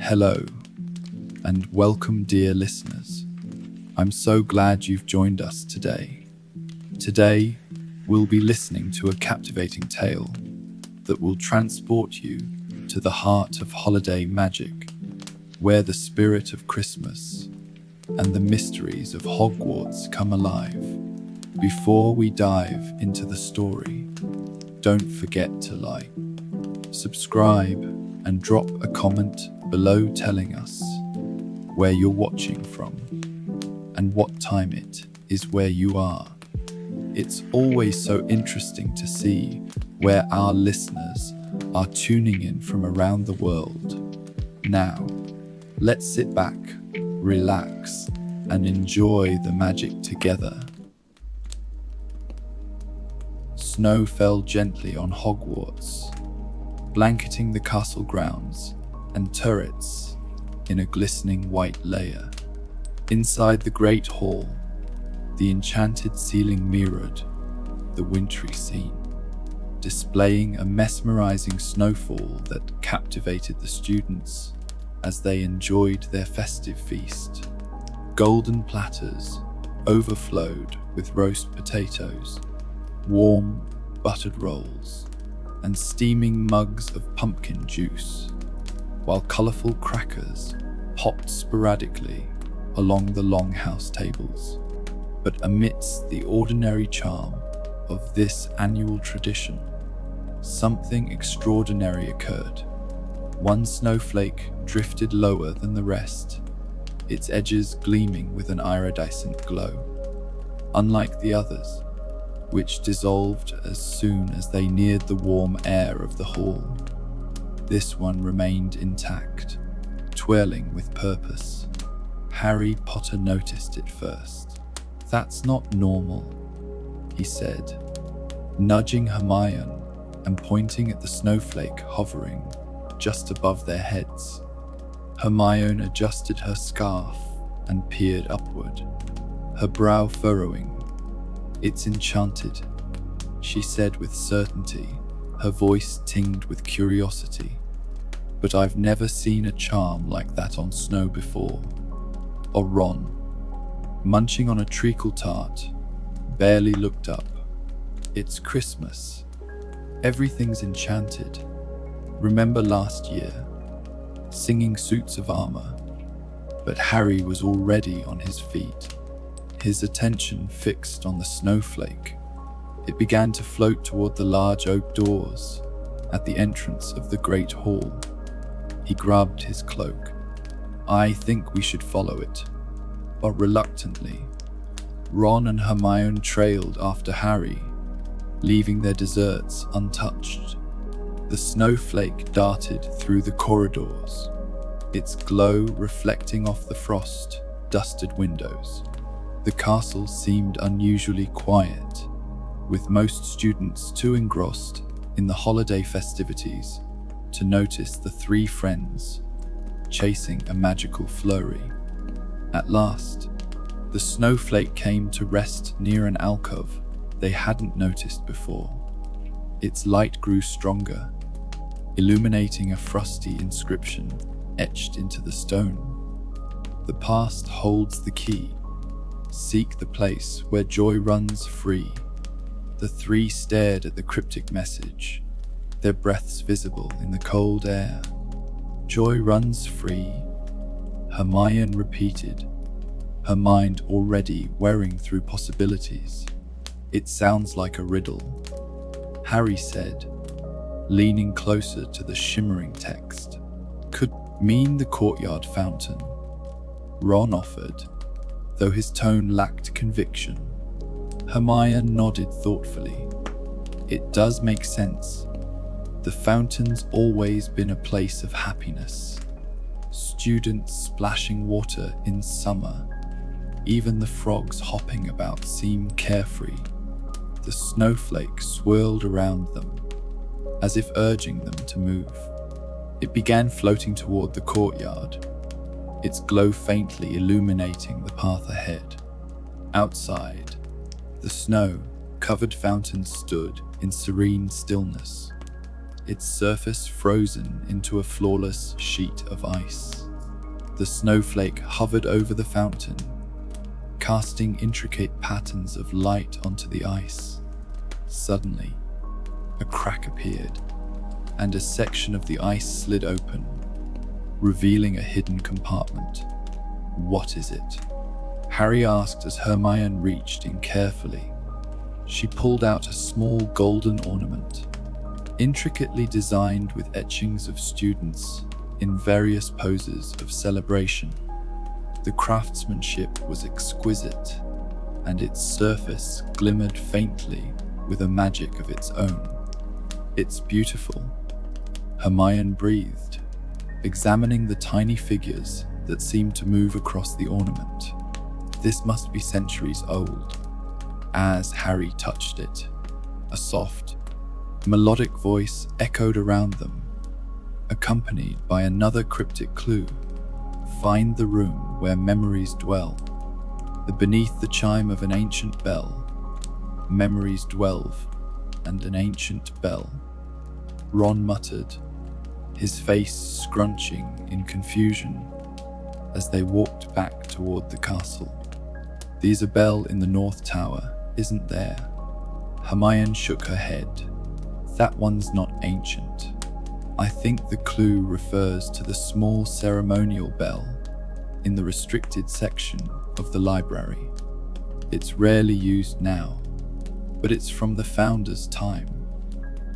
Hello, and welcome, dear listeners. I'm so glad you've joined us today. Today, we'll be listening to a captivating tale that will transport you to the heart of holiday magic, where the spirit of Christmas and the mysteries of Hogwarts come alive. Before we dive into the story, don't forget to like, subscribe, and drop a comment below telling us where you're watching from and what time it is where you are. It's always so interesting to see where our listeners are tuning in from around the world. Now, let's sit back, relax, and enjoy the magic together. Snow fell gently on Hogwarts, blanketing the castle grounds and turrets in a glistening white layer. Inside the great hall, the enchanted ceiling mirrored the wintry scene, displaying a mesmerizing snowfall that captivated the students as they enjoyed their festive feast. Golden platters overflowed with roast potatoes, warm buttered rolls, and steaming mugs of pumpkin juice, while colourful crackers popped sporadically along the longhouse tables. But amidst the ordinary charm of this annual tradition, something extraordinary occurred. One snowflake drifted lower than the rest, its edges gleaming with an iridescent glow. Unlike the others, which dissolved as soon as they neared the warm air of the hall, this one remained intact, twirling with purpose. Harry Potter noticed it first. "That's not normal," he said, nudging Hermione and pointing at the snowflake hovering just above their heads. Hermione adjusted her scarf and peered upward, her brow furrowing. "It's enchanted," she said with certainty, her voice tinged with curiosity. "But I've never seen a charm like that on snow before." Or Ron, munching on a treacle tart, barely looked up. "It's Christmas. Everything's enchanted. Remember last year, singing suits of armor?" But Harry was already on his feet, his attention fixed on the snowflake. It began to float toward the large oak doors at the entrance of the great hall. He grabbed his cloak. "I think we should follow it." But reluctantly, Ron and Hermione trailed after Harry, leaving their desserts untouched. The snowflake darted through the corridors, its glow reflecting off the frost-dusted windows. The castle seemed unusually quiet, with most students too engrossed in the holiday festivities to notice the three friends chasing a magical flurry. At last, the snowflake came to rest near an alcove they hadn't noticed before. Its light grew stronger, illuminating a frosty inscription etched into the stone. "The past holds the key. Seek the place where joy runs free." The three stared at the cryptic message, their breaths visible in the cold air. "Joy runs free," Hermione repeated, her mind already whirring through possibilities. "It sounds like a riddle," Harry said, leaning closer to the shimmering text. "Could mean the courtyard fountain," Ron offered, though his tone lacked conviction. Hermione nodded thoughtfully. "It does make sense. The fountain's always been a place of happiness. Students splashing water in summer. Even the frogs hopping about seem carefree." The snowflake swirled around them, as if urging them to move. It began floating toward the courtyard, its glow faintly illuminating the path ahead. Outside, the snow-covered fountain stood in serene stillness, its surface frozen into a flawless sheet of ice. The snowflake hovered over the fountain, casting intricate patterns of light onto the ice. Suddenly, a crack appeared, and a section of the ice slid open, revealing a hidden compartment. "What is it?" Harry asked as Hermione reached in carefully. She pulled out a small golden ornament, intricately designed with etchings of students in various poses of celebration. The craftsmanship was exquisite, and its surface glimmered faintly with a magic of its own. "It's beautiful," Hermione breathed, examining the tiny figures that seemed to move across the ornament. "This must be centuries old." As Harry touched it, a soft, melodic voice echoed around them, accompanied by another cryptic clue: "Find the room where memories dwell." Beneath the chime of an ancient bell, memories dwell, and an ancient bell, Ron muttered, his face scrunching in confusion as they walked back toward the castle. "There's a bell in the North Tower, isn't there?" Hermione shook her head. "That one's not ancient. I think the clue refers to the small ceremonial bell in the restricted section of the library. It's rarely used now, but it's from the Founder's time."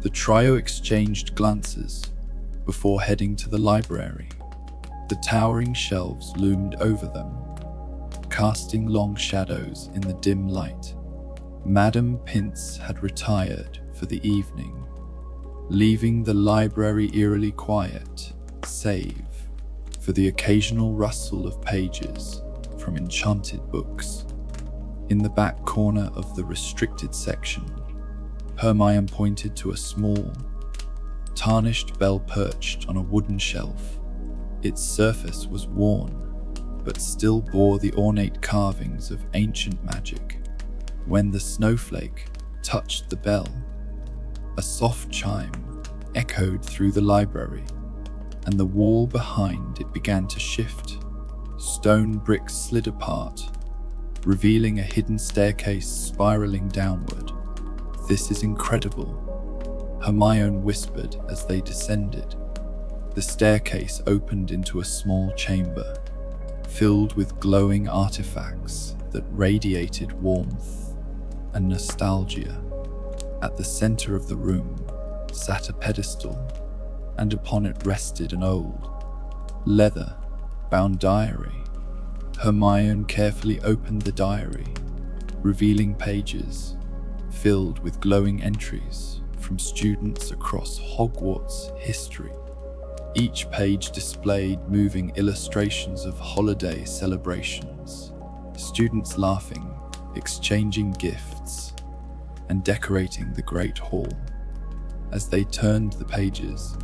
The trio exchanged glances before heading to the library. The towering shelves loomed over them, casting long shadows in the dim light. Madame Pince had retired for the evening, leaving the library eerily quiet, save for the occasional rustle of pages from enchanted books. In the back corner of the restricted section, Hermione pointed to a small, tarnished bell perched on a wooden shelf. Its surface was worn, but still bore the ornate carvings of ancient magic. When the snowflake touched the bell, a soft chime echoed through the library, and the wall behind it began to shift. Stone bricks slid apart, revealing a hidden staircase spiraling downward. "This is incredible," Hermione whispered as they descended. The staircase opened into a small chamber, filled with glowing artifacts that radiated warmth and nostalgia. At the center of the room sat a pedestal, and upon it rested an old, leather-bound diary. Hermione carefully opened the diary, revealing pages filled with glowing entries from students across Hogwarts history. Each page displayed moving illustrations of holiday celebrations, students laughing, exchanging gifts, and decorating the Great Hall. As they turned the pages,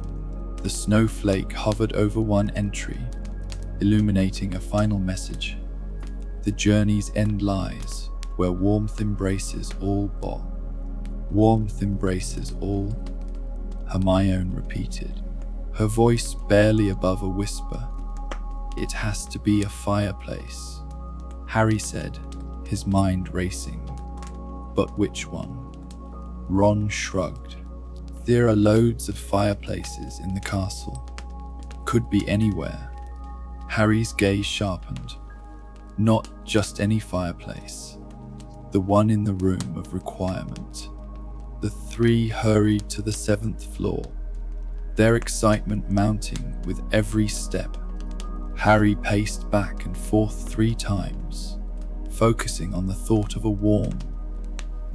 the snowflake hovered over one entry, illuminating a final message: "The journey's end lies where warmth embraces all Warmth embraces all," Hermione repeated, her voice barely above a whisper. "It has to be a fireplace," Harry said, his mind racing. "But which one?" Ron shrugged. "There are loads of fireplaces in the castle. Could be anywhere." Harry's gaze sharpened. "Not just any fireplace. The one in the room of requirement." The three hurried to the 7th floor, their excitement mounting with every step. Harry paced back and forth 3 times, focusing on the thought of a warm,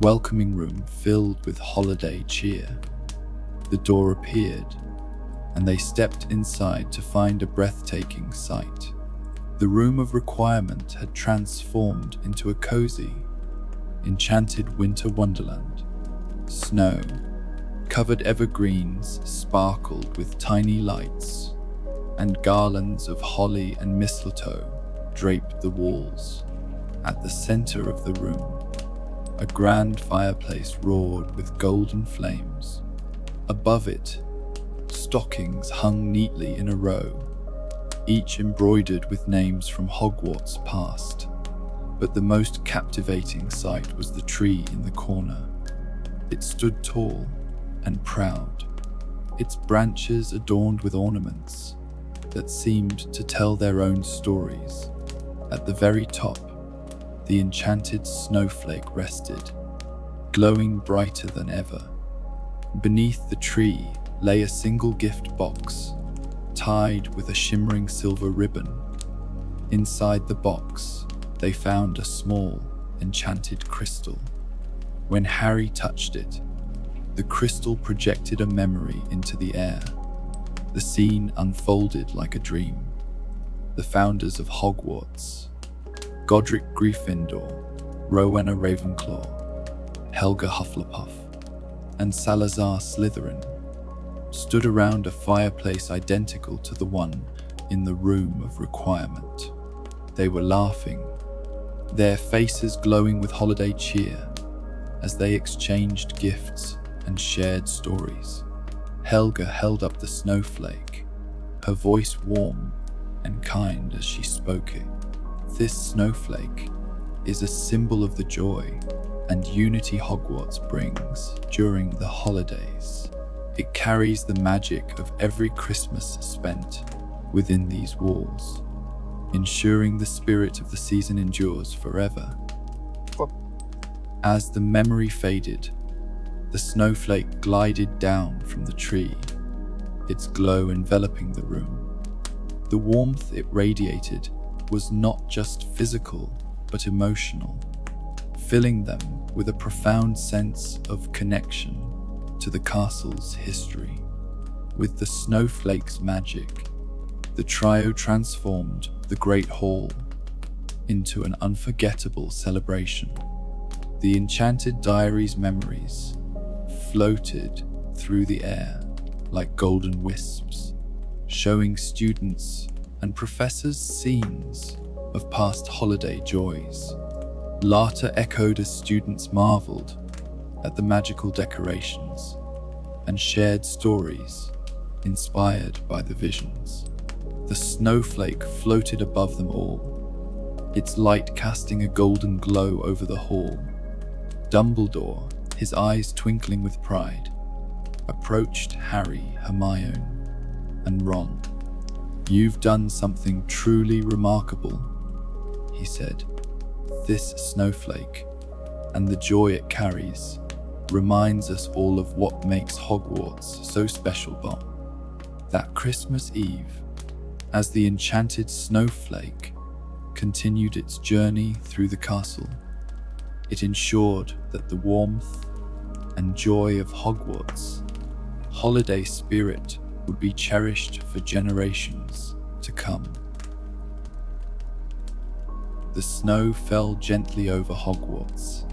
welcoming room filled with holiday cheer. The door appeared, and they stepped inside to find a breathtaking sight. The room of requirement had transformed into a cozy, enchanted winter wonderland. Snow-covered evergreens sparkled with tiny lights, and garlands of holly and mistletoe draped the walls. At the center of the room, a grand fireplace roared with golden flames. Above it, stockings hung neatly in a row, each embroidered with names from Hogwarts' past. But the most captivating sight was the tree in the corner. It stood tall and proud, its branches adorned with ornaments that seemed to tell their own stories. At the very top, the enchanted snowflake rested, glowing brighter than ever. Beneath the tree lay a single gift box, tied with a shimmering silver ribbon. Inside the box, they found a small, enchanted crystal. When Harry touched it, the crystal projected a memory into the air. The scene unfolded like a dream. The founders of Hogwarts, Godric Gryffindor, Rowena Ravenclaw, Helga Hufflepuff, and Salazar Slytherin, stood around a fireplace identical to the one in the Room of Requirement. They were laughing, their faces glowing with holiday cheer as they exchanged gifts and shared stories. Helga held up the snowflake, her voice warm and kind as she spoke it. This snowflake is a symbol of the joy and unity Hogwarts brings during the holidays. It carries the magic of every Christmas spent within these walls, ensuring the spirit of the season endures forever. As the memory faded, the snowflake glided down from the tree, its glow enveloping the room. The warmth it radiated was not just physical, but emotional, filling them with a profound sense of connection to the castle's history. With the snowflake's magic, the trio transformed the Great Hall into an unforgettable celebration. The Enchanted Diary's memories floated through the air like golden wisps, showing students and professors scenes of past holiday joys. Laughter echoed as students marveled at the magical decorations and shared stories inspired by the visions. The snowflake floated above them all, its light casting a golden glow over the hall. Dumbledore, his eyes twinkling with pride, approached Harry, Hermione, and Ron. "You've done something truly remarkable," he said. "This snowflake, and the joy it carries, reminds us all of what makes Hogwarts so special." That Christmas Eve, as the enchanted snowflake continued its journey through the castle, it ensured that the warmth and joy of Hogwarts' holiday spirit would be cherished for generations to come. The snow fell gently over Hogwarts,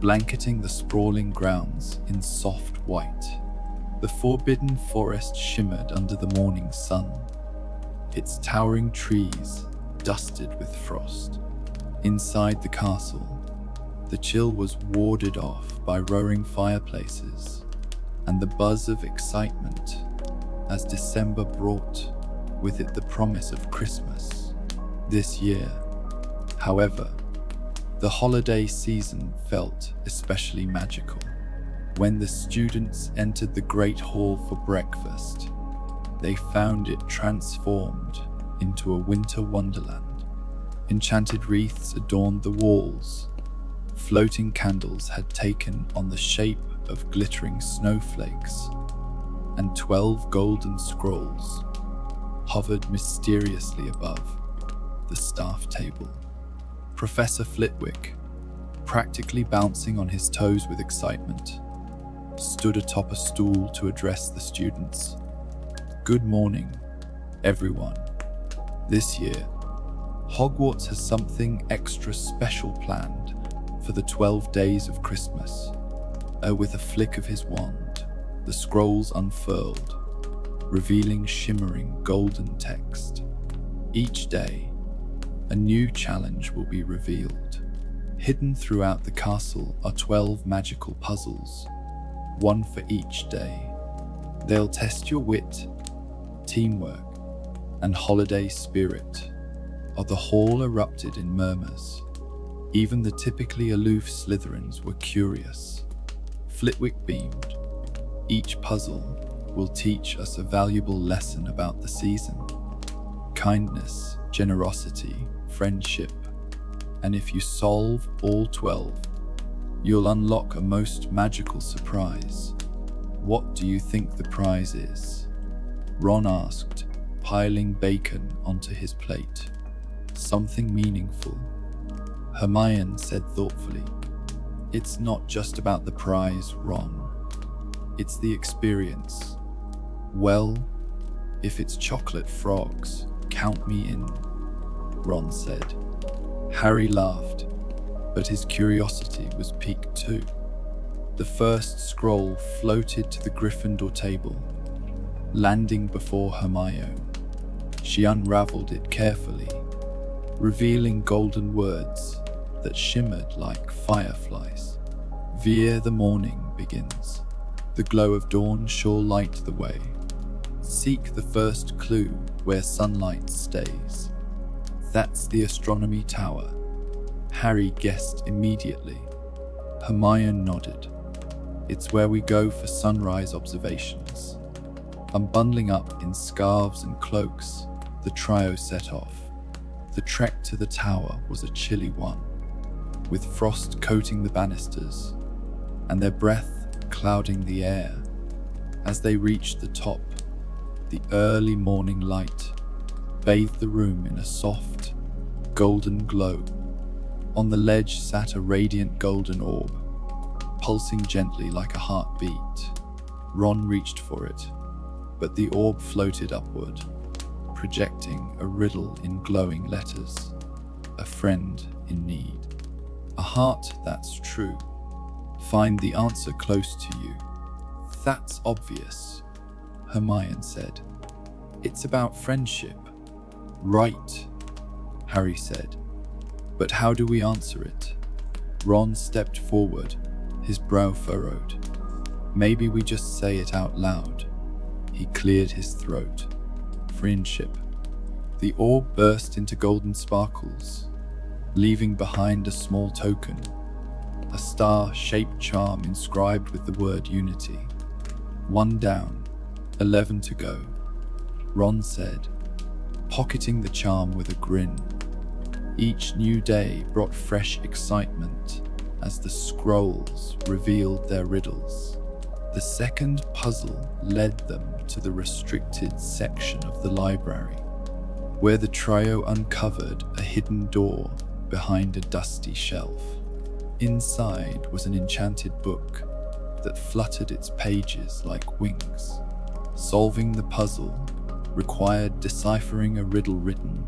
blanketing the sprawling grounds in soft white. The forbidden forest shimmered under the morning sun, its towering trees dusted with frost. Inside the castle, the chill was warded off by roaring fireplaces and the buzz of excitement as December brought with it the promise of Christmas. This year, however, the holiday season felt especially magical. When the students entered the Great Hall for breakfast, they found it transformed into a winter wonderland. Enchanted wreaths adorned the walls. Floating candles had taken on the shape of glittering snowflakes, and 12 golden scrolls hovered mysteriously above the staff table. Professor Flitwick, practically bouncing on his toes with excitement, stood atop a stool to address the students. "Good morning, everyone. This year, Hogwarts has something extra special planned for the 12 days of Christmas." With a flick of his wand, the scrolls unfurled, revealing shimmering golden text. Each day, a new challenge will be revealed. Hidden throughout the castle are 12 magical puzzles, one for each day. They'll test your wit, teamwork, and holiday spirit. The hall erupted in murmurs. Even the typically aloof Slytherins were curious. Flitwick beamed. Each puzzle will teach us a valuable lesson about the season. Kindness, generosity, friendship. And if you solve all 12, you'll unlock a most magical surprise. What do you think the prize is? Ron asked, piling bacon onto his plate. Something meaningful. Hermione said thoughtfully, "It's not just about the prize, Ron. It's the experience." "Well, if it's chocolate frogs, count me in," Ron said. Harry laughed, but his curiosity was piqued too. The first scroll floated to the Gryffindor table, landing before Hermione. She unraveled it carefully, revealing golden words that shimmered like fireflies. "Vere the morning begins. The glow of dawn shall light the way. Seek the first clue where sunlight stays." "That's the astronomy tower," Harry guessed immediately. Hermione nodded. "It's where we go for sunrise observations." Unbundling up in scarves and cloaks, the trio set off. The trek to the tower was a chilly one, with frost coating the banisters and their breath clouding the air. As they reached the top, the early morning light bathed the room in a soft, golden glow. On the ledge sat a radiant golden orb, pulsing gently like a heartbeat. Ron reached for it, but the orb floated upward, projecting a riddle in glowing letters. "A friend in need. A heart that's true. Find the answer close to you." "That's obvious," Hermione said. "It's about friendship." "Right," Harry said. "But how do we answer it?" Ron stepped forward, his brow furrowed. "Maybe we just say it out loud." He cleared his throat. "Friendship." The orb burst into golden sparkles, leaving behind a small token, a star-shaped charm inscribed with the word unity. "One down, 11 to go," Ron said, pocketing the charm with a grin. Each new day brought fresh excitement as the scrolls revealed their riddles. The second puzzle led them to the restricted section of the library, where the trio uncovered a hidden door behind a dusty shelf. Inside was an enchanted book that fluttered its pages like wings. Solving the puzzle required deciphering a riddle written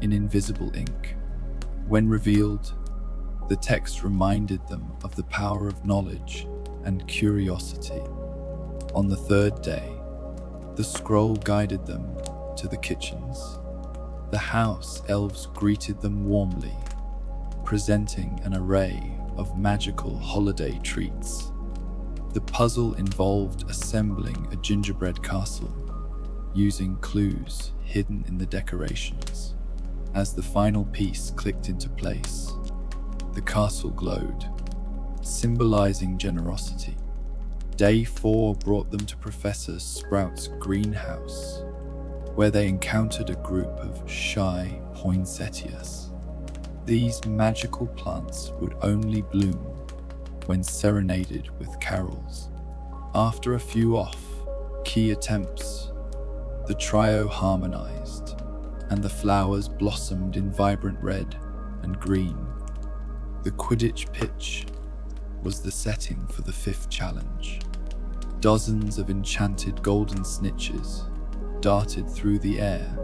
in invisible ink. When revealed, the text reminded them of the power of knowledge and curiosity. On the third day, the scroll guided them to the kitchens. The house elves greeted them warmly, presenting an array of magical holiday treats. The puzzle involved assembling a gingerbread castle, using clues hidden in the decorations. As the final piece clicked into place, the castle glowed, symbolizing generosity. Day 4 brought them to Professor Sprout's greenhouse, where they encountered a group of shy poinsettias. These magical plants would only bloom when serenaded with carols. After a few off-key attempts, the trio harmonized, and the flowers blossomed in vibrant red and green. The Quidditch pitch was the setting for the 5th challenge. Dozens of enchanted golden snitches darted through the air,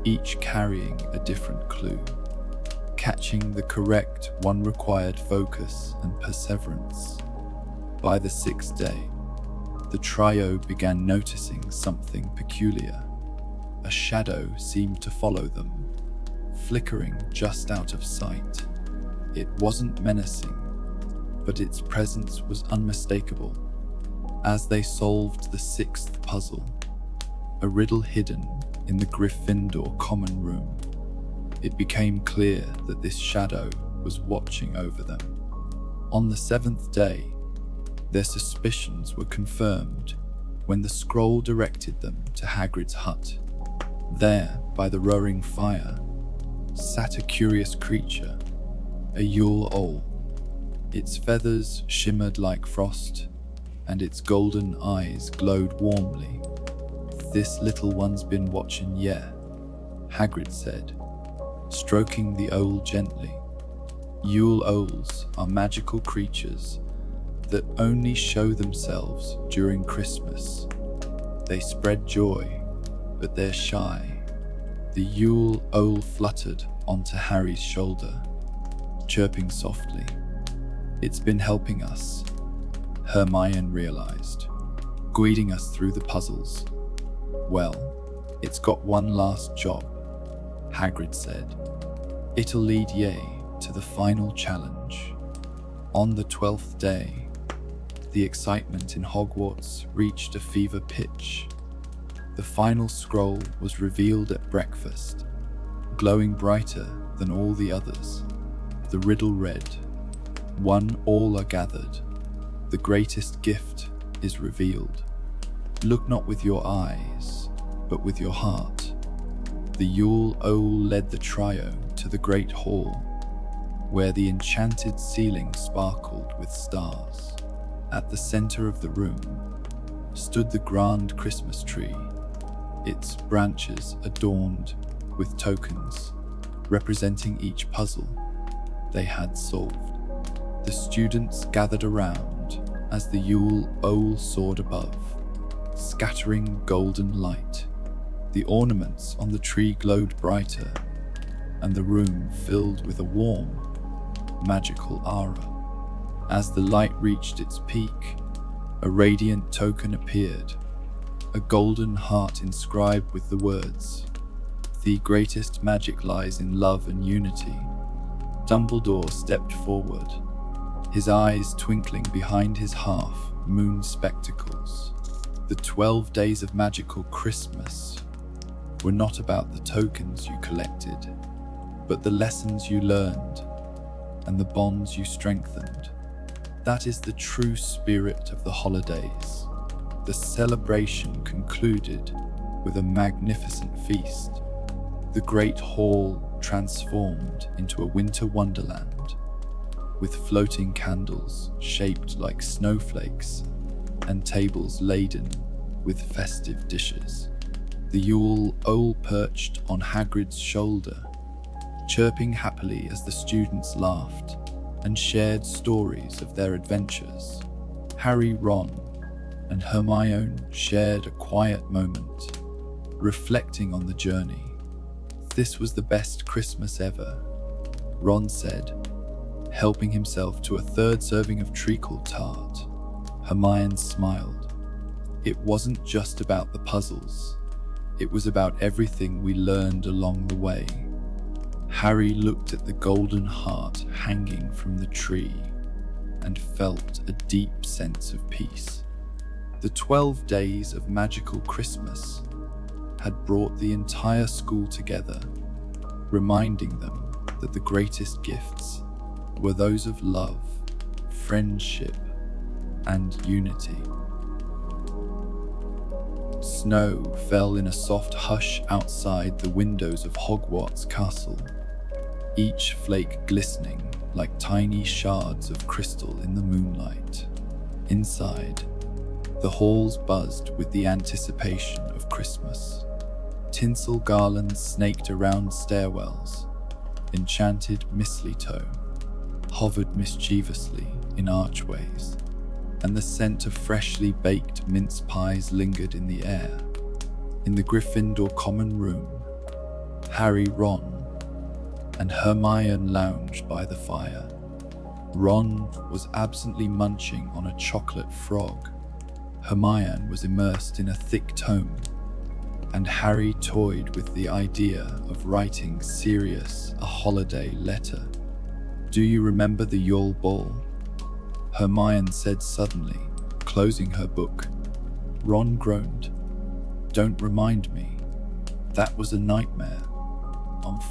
each carrying a different clue. Catching the correct one required focus and perseverance. By the 6th day, the trio began noticing something peculiar. A shadow seemed to follow them, flickering just out of sight. It wasn't menacing, but its presence was unmistakable. As they solved the 6th puzzle, a riddle hidden in the Gryffindor common room. It became clear that this shadow was watching over them. On the 7th day, their suspicions were confirmed when the scroll directed them to Hagrid's hut. There, by the roaring fire, sat a curious creature, a Yule owl. Its feathers shimmered like frost, and its golden eyes glowed warmly. "This little one's been watching, yeah," Hagrid said, stroking the owl gently. Yule owls are magical creatures that only show themselves during Christmas. They spread joy, but they're shy. The Yule owl fluttered onto Harry's shoulder, chirping softly. "It's been helping us," Hermione realized, guiding us through the puzzles. "Well, it's got one last job," Hagrid said. "It'll lead ye to the final challenge." On the 12th day, the excitement in Hogwarts reached a fever pitch. The final scroll was revealed at breakfast, glowing brighter than all the others. The riddle read, "One all are gathered. The greatest gift is revealed. Look not with your eyes, but with your heart." The Yule owl led the trio to the great hall, where the enchanted ceiling sparkled with stars. At the center of the room stood the grand Christmas tree, its branches adorned with tokens representing each puzzle they had solved. The students gathered around as the Yule owl soared above, scattering golden light. The ornaments on the tree glowed brighter, and the room filled with a warm, magical aura. As the light reached its peak, a radiant token appeared, a golden heart inscribed with the words, "The greatest magic lies in love and unity." Dumbledore stepped forward, his eyes twinkling behind his half-moon spectacles. The 12 days of magical Christmas were not about the tokens you collected, but the lessons you learned and the bonds you strengthened. That is the true spirit of the holidays. The celebration concluded with a magnificent feast. The great hall transformed into a winter wonderland, with floating candles shaped like snowflakes and tables laden with festive dishes. The Yule owl perched on Hagrid's shoulder, chirping happily as the students laughed and shared stories of their adventures. Harry, Ron, and Hermione shared a quiet moment, reflecting on the journey. "This was the best Christmas ever," Ron said, helping himself to a third serving of treacle tart. Hermione smiled. "It wasn't just about the puzzles. It was about everything we learned along the way." Harry looked at the golden heart hanging from the tree and felt a deep sense of peace. The 12 days of magical Christmas had brought the entire school together, reminding them that the greatest gifts were those of love, friendship, and unity. Snow fell in a soft hush outside the windows of Hogwarts Castle, each flake glistening like tiny shards of crystal in the moonlight. Inside, the halls buzzed with the anticipation of Christmas. Tinsel garlands snaked around stairwells, enchanted mistletoe hovered mischievously in archways, and the scent of freshly baked mince pies lingered in the air. In the Gryffindor common room, Harry, Ron, and Hermione lounged by the fire. Ron was absently munching on a chocolate frog. Hermione was immersed in a thick tome, and Harry toyed with the idea of writing Sirius a holiday letter. "Do you remember the Yule Ball?" Hermione said suddenly, closing her book. Ron groaned. "Don't remind me." That was a nightmare.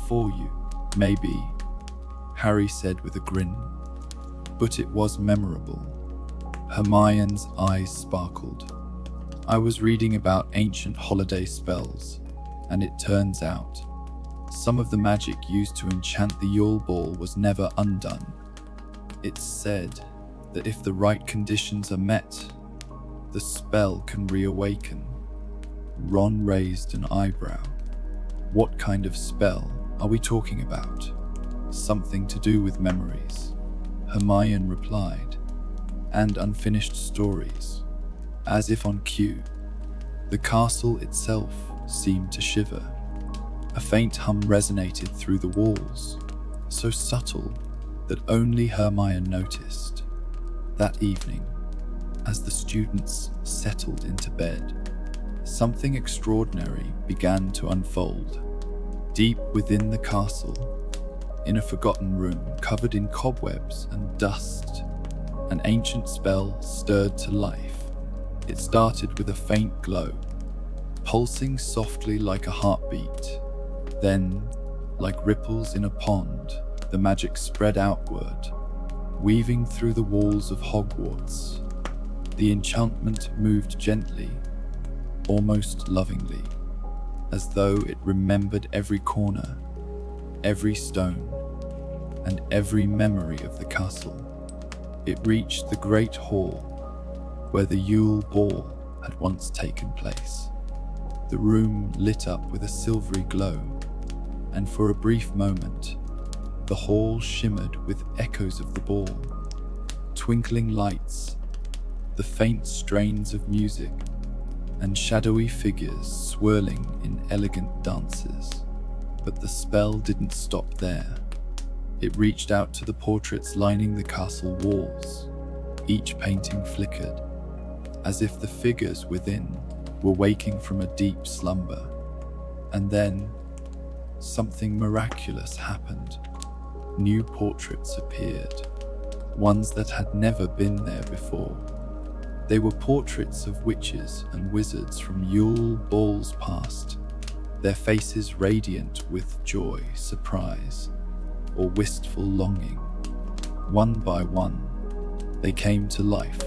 For you, maybe, Harry said with a grin. But it was memorable. Hermione's eyes sparkled. I was reading about ancient holiday spells, and it turns out some of the magic used to enchant the Yule Ball was never undone. It's said that if the right conditions are met, the spell can reawaken. Ron raised an eyebrow. What kind of spell are we talking about? Something to do with memories, Hermione replied, and unfinished stories. As if on cue, the castle itself seemed to shiver. A faint hum resonated through the walls, so subtle that only Hermione noticed. That evening, as the students settled into bed, something extraordinary began to unfold. Deep within the castle, in a forgotten room covered in cobwebs and dust, an ancient spell stirred to life. It started with a faint glow, pulsing softly like a heartbeat. Then, like ripples in a pond, the magic spread outward, weaving through the walls of Hogwarts. The enchantment moved gently, almost lovingly, as though it remembered every corner, every stone, and every memory of the castle. It reached the great hall where the Yule Ball had once taken place. The room lit up with a silvery glow, and for a brief moment, the hall shimmered with echoes of the ball, twinkling lights, the faint strains of music, and shadowy figures swirling in elegant dances. But the spell didn't stop there. It reached out to the portraits lining the castle walls. Each painting flickered, as if the figures within were waking from a deep slumber. And then, something miraculous happened. New portraits appeared, ones that had never been there before. They were portraits of witches and wizards from Yule Balls past, their faces radiant with joy, surprise, or wistful longing. One by one, they came to life,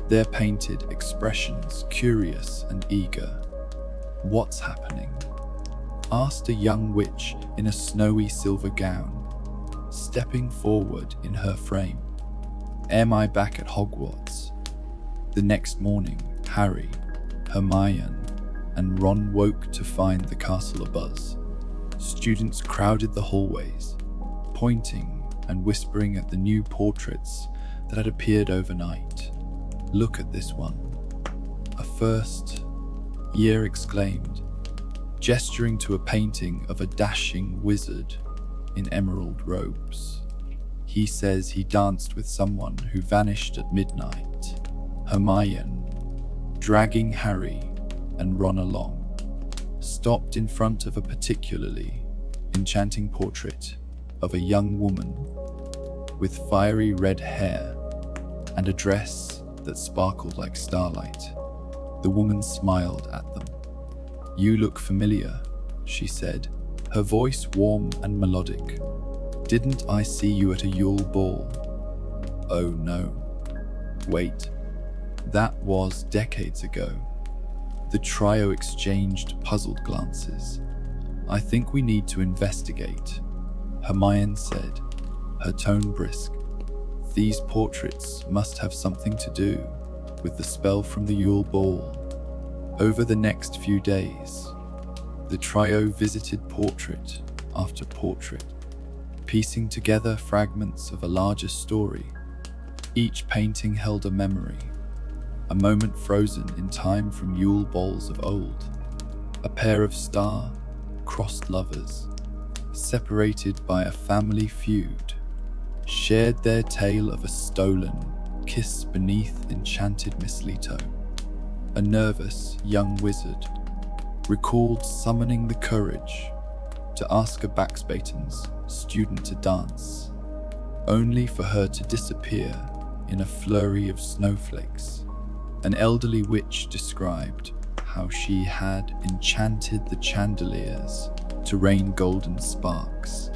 their painted expressions curious and eager. "What's happening?" asked a young witch in a snowy silver gown, stepping forward in her frame. "Am I back at Hogwarts?" The next morning, Harry, Hermione, and Ron woke to find the castle abuzz. Students crowded the hallways, pointing and whispering at the new portraits that had appeared overnight. "Look at this one," a first year exclaimed, gesturing to a painting of a dashing wizard in emerald robes. "He says he danced with someone who vanished at midnight." Hermione, dragging Harry and Ron along, stopped in front of a particularly enchanting portrait of a young woman with fiery red hair and a dress that sparkled like starlight. The woman smiled at them. "You look familiar," she said, her voice warm and melodic. "Didn't I see you at a Yule Ball?" "Oh no. Wait. That was decades ago." The trio exchanged puzzled glances. "I think we need to investigate," Hermione said, her tone brisk. "These portraits must have something to do with the spell from the Yule Ball." Over the next few days, the trio visited portrait after portrait, piecing together fragments of a larger story. Each painting held a memory, a moment frozen in time from Yule Balls of old. A pair of star-crossed lovers, separated by a family feud, shared their tale of a stolen kiss beneath enchanted mistletoe. A nervous young wizard recalled summoning the courage to ask a Baxbaton's student to dance, only for her to disappear in a flurry of snowflakes. An elderly witch described how she had enchanted the chandeliers to rain golden sparks,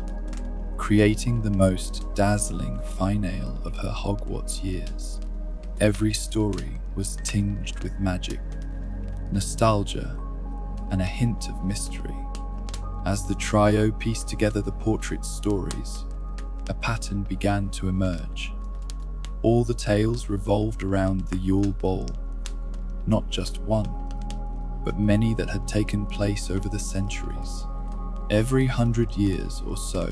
creating the most dazzling finale of her Hogwarts years. Every story was tinged with magic, nostalgia, and a hint of mystery. As the trio pieced together the portrait's stories, a pattern began to emerge. All the tales revolved around the Yule Ball, not just one, but many that had taken place over the centuries. Every 100 years or so,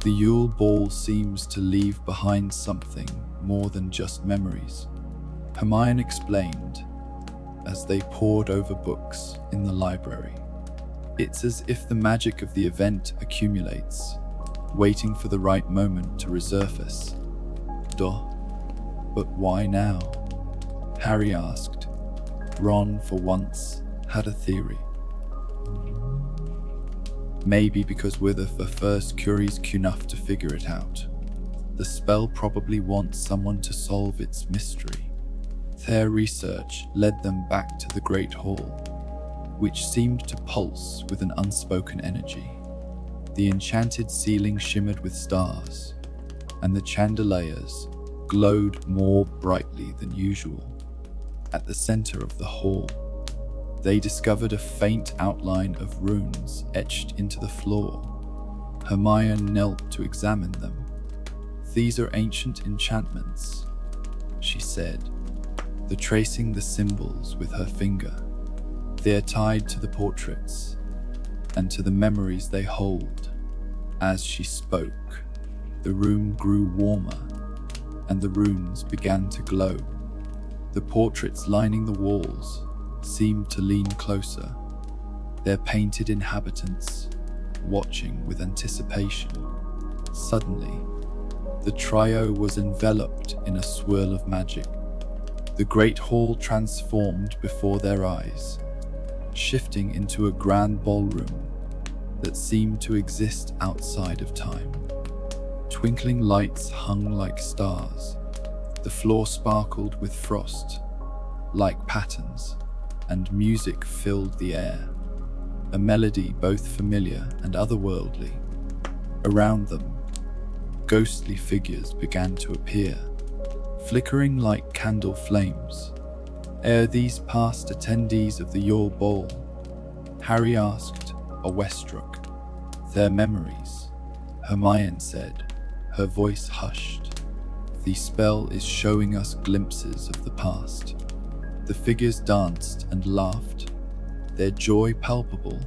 the Yule Ball seems to leave behind something more than just memories, Hermione explained as they pored over books in the library. It's as if the magic of the event accumulates, waiting for the right moment to resurface. Duh. But why now? Harry asked. Ron, for once, had a theory. Maybe because we're the first curious enough to figure it out. The spell probably wants someone to solve its mystery. Their research led them back to the Great Hall, which seemed to pulse with an unspoken energy. The enchanted ceiling shimmered with stars, and the chandeliers glowed more brightly than usual. At the center of the hall, they discovered a faint outline of runes etched into the floor. Hermione knelt to examine them. These are ancient enchantments, she said, tracing the symbols with her finger. They're tied to the portraits and to the memories they hold. As she spoke, the room grew warmer and the runes began to glow. The portraits lining the walls seemed to lean closer, their painted inhabitants watching with anticipation. Suddenly, the trio was enveloped in a swirl of magic. The Great Hall transformed before their eyes, shifting into a grand ballroom that seemed to exist outside of time. Twinkling lights hung like stars. The floor sparkled with frost-like patterns, and music filled the air, a melody both familiar and otherworldly. Around them, ghostly figures began to appear, flickering like candle flames. Ere these past attendees of the Yule Ball? Harry asked, awestruck. Their memories, Hermione said, her voice hushed. The spell is showing us glimpses of the past. The figures danced and laughed, their joy palpable,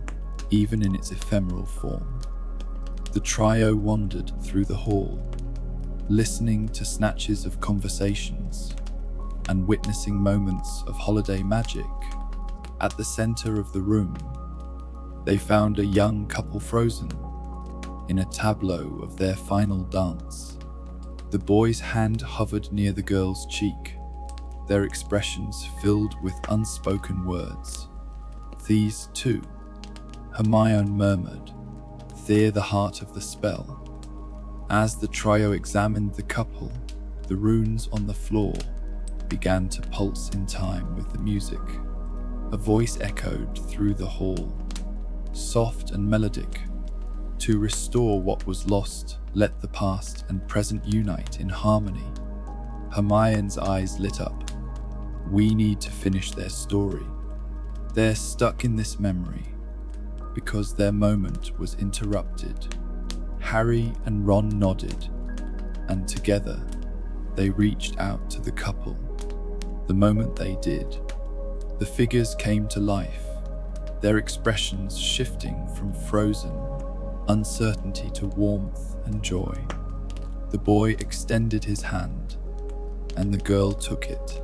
even in its ephemeral form. The trio wandered through the hall, listening to snatches of conversations and witnessing moments of holiday magic. At the center of the room, they found a young couple frozen in a tableau of their final dance. The boy's hand hovered near the girl's cheek, their expressions filled with unspoken words. These two, Hermione murmured, they're the heart of the spell. As the trio examined the couple, the runes on the floor began to pulse in time with the music. A voice echoed through the hall, soft and melodic. To restore what was lost, let the past and present unite in harmony. Hermione's eyes lit up. We need to finish their story. They're stuck in this memory because their moment was interrupted. Harry and Ron nodded, and together they reached out to the couple. The moment they did, the figures came to life, their expressions shifting from frozen uncertainty to warmth and joy. The boy extended his hand, and the girl took it.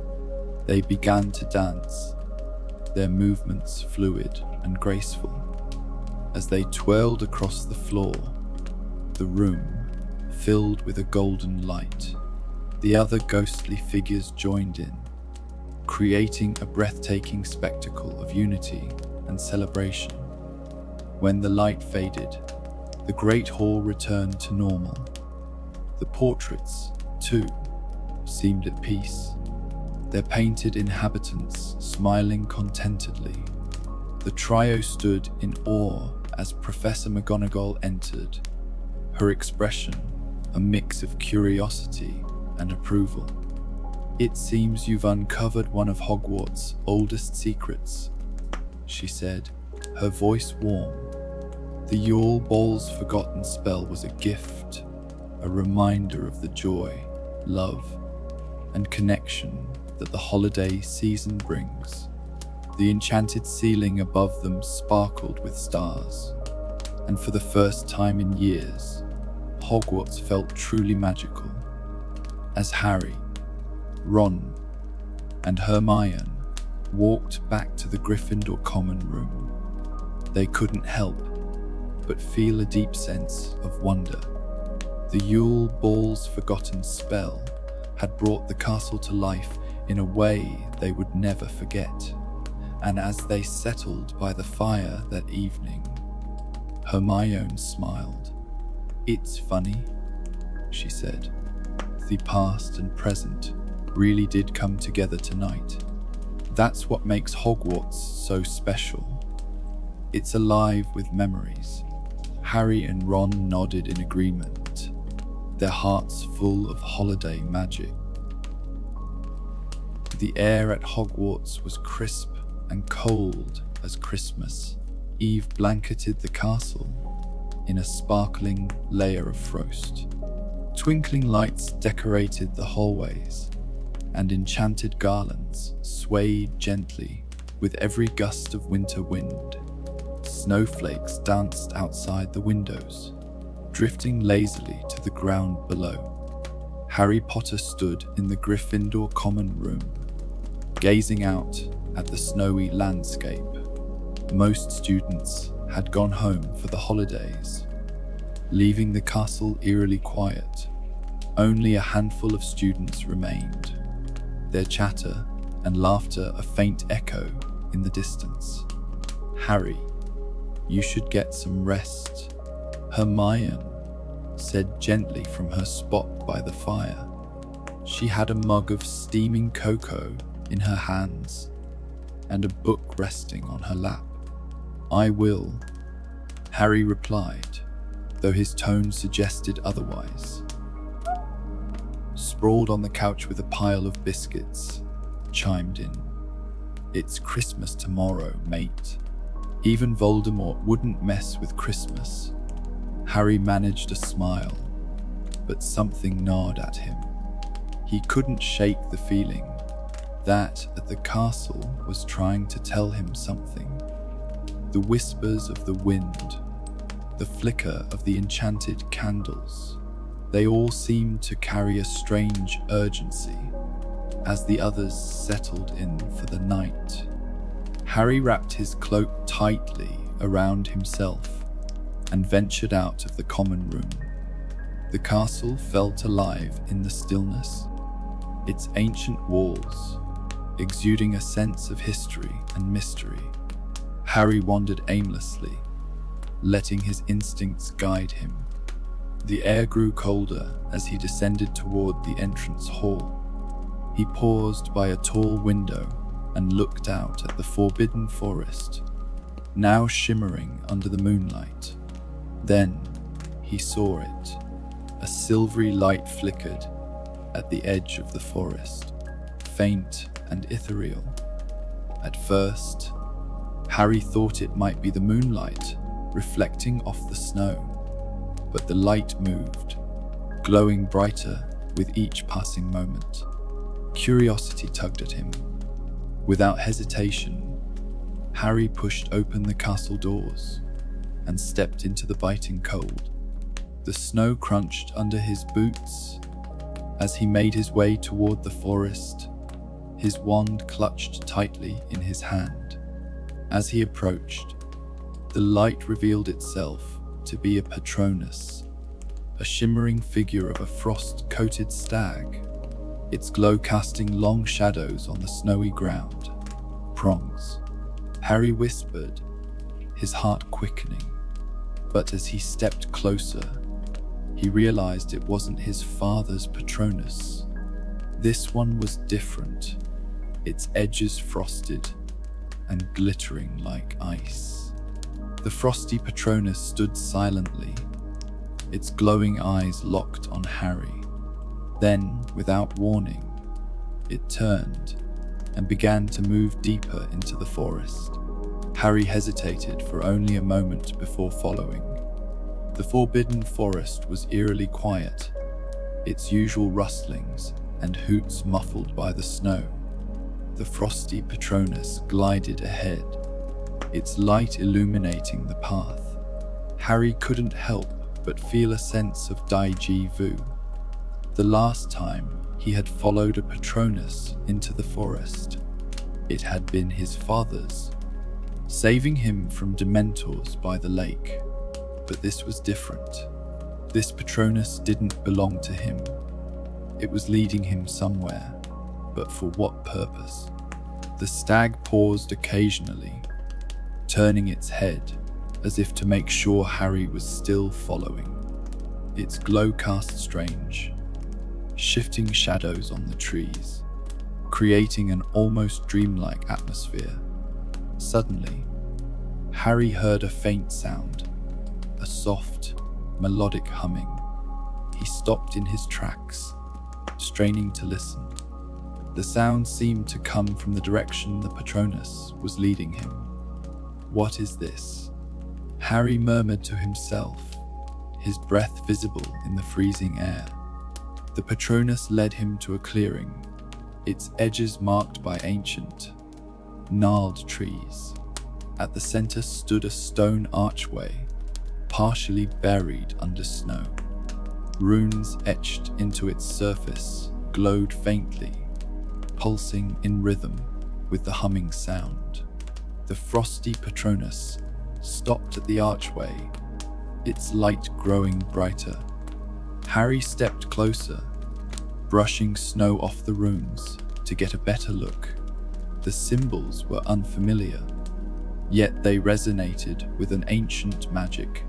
They began to dance, their movements fluid and graceful. As they twirled across the floor, the room filled with a golden light. The other ghostly figures joined in, creating a breathtaking spectacle of unity and celebration. When the light faded, the Great Hall returned to normal. The portraits, too, seemed at peace, their painted inhabitants smiling contentedly. The trio stood in awe as Professor McGonagall entered, her expression a mix of curiosity and approval. "It seems you've uncovered one of Hogwarts' oldest secrets," she said, her voice warm. The Yule Ball's forgotten spell was a gift, a reminder of the joy, love, and connection that the holiday season brings. The enchanted ceiling above them sparkled with stars, and for the first time in years, Hogwarts felt truly magical. As Harry, Ron, and Hermione walked back to the Gryffindor common room, they couldn't help but feel a deep sense of wonder. The Yule Ball's forgotten spell had brought the castle to life in a way they would never forget, and as they settled by the fire that evening, Hermione smiled. "It's funny," she said. "The past and present really did come together tonight. That's what makes Hogwarts so special. It's alive with memories." Harry and Ron nodded in agreement, their hearts full of holiday magic. The air at Hogwarts was crisp and cold as Christmas Eve blanketed the castle in a sparkling layer of frost. Twinkling lights decorated the hallways, and enchanted garlands swayed gently with every gust of winter wind. Snowflakes danced outside the windows, drifting lazily to the ground below. Harry Potter stood in the Gryffindor common room, gazing out at the snowy landscape. Most students had gone home for the holidays, leaving the castle eerily quiet. Only a handful of students remained, their chatter and laughter a faint echo in the distance. "Harry, you should get some rest," Hermione said gently from her spot by the fire. She had a mug of steaming cocoa in her hands and a book resting on her lap. "I will," Harry replied, though his tone suggested otherwise. Sprawled on the couch with a pile of biscuits, chimed in, "It's Christmas tomorrow, mate. Even Voldemort wouldn't mess with Christmas." Harry managed a smile, but something gnawed at him. He couldn't shake the feeling that at the castle was trying to tell him something. The whispers of the wind, the flicker of the enchanted candles, they all seemed to carry a strange urgency as the others settled in for the night. Harry wrapped his cloak tightly around himself and ventured out of the common room. The castle felt alive in the stillness, its ancient walls exuding a sense of history and mystery. Harry wandered aimlessly, letting his instincts guide him. The air grew colder as he descended toward the entrance hall. He paused by a tall window and looked out at the forbidden forest, now shimmering under the moonlight. Then he saw it. A silvery light flickered at the edge of the forest, faint and ethereal. At first, Harry thought it might be the moonlight reflecting off the snow, but the light moved, glowing brighter with each passing moment. Curiosity tugged at him. Without hesitation, Harry pushed open the castle doors and stepped into the biting cold. The snow crunched under his boots as he made his way toward the forest, his wand clutched tightly in his hand. As he approached, the light revealed itself to be a Patronus, a shimmering figure of a frost-coated stag, its glow casting long shadows on the snowy ground. "Prongs," Harry whispered, his heart quickening. But as he stepped closer, he realized it wasn't his father's Patronus. This one was different, its edges frosted and glittering like ice. The Frosty Patronus stood silently, its glowing eyes locked on Harry. Then, without warning, it turned and began to move deeper into the forest. Harry hesitated for only a moment before following. The forbidden forest was eerily quiet, its usual rustlings and hoots muffled by the snow. The Frosty Patronus glided ahead, its light illuminating the path. Harry couldn't help but feel a sense of déjà vu. The last time he had followed a Patronus into the forest, it had been his father's, saving him from Dementors by the lake. But this was different. This Patronus didn't belong to him. It was leading him somewhere, but for what purpose? The stag paused occasionally, turning its head as if to make sure Harry was still following. Its glow cast strange, shifting shadows on the trees, creating an almost dreamlike atmosphere. Suddenly, Harry heard a faint sound, a soft, melodic humming. He stopped in his tracks, straining to listen. The sound seemed to come from the direction the Patronus was leading him. "What is this?" Harry murmured to himself, his breath visible in the freezing air. The Patronus led him to a clearing, its edges marked by ancient, gnarled trees. At the center stood a stone archway, partially buried under snow. Runes etched into its surface glowed faintly, pulsing in rhythm with the humming sound. The Frosty Patronus stopped at the archway, its light growing brighter. Harry stepped closer, brushing snow off the runes to get a better look. The symbols were unfamiliar, yet they resonated with an ancient magic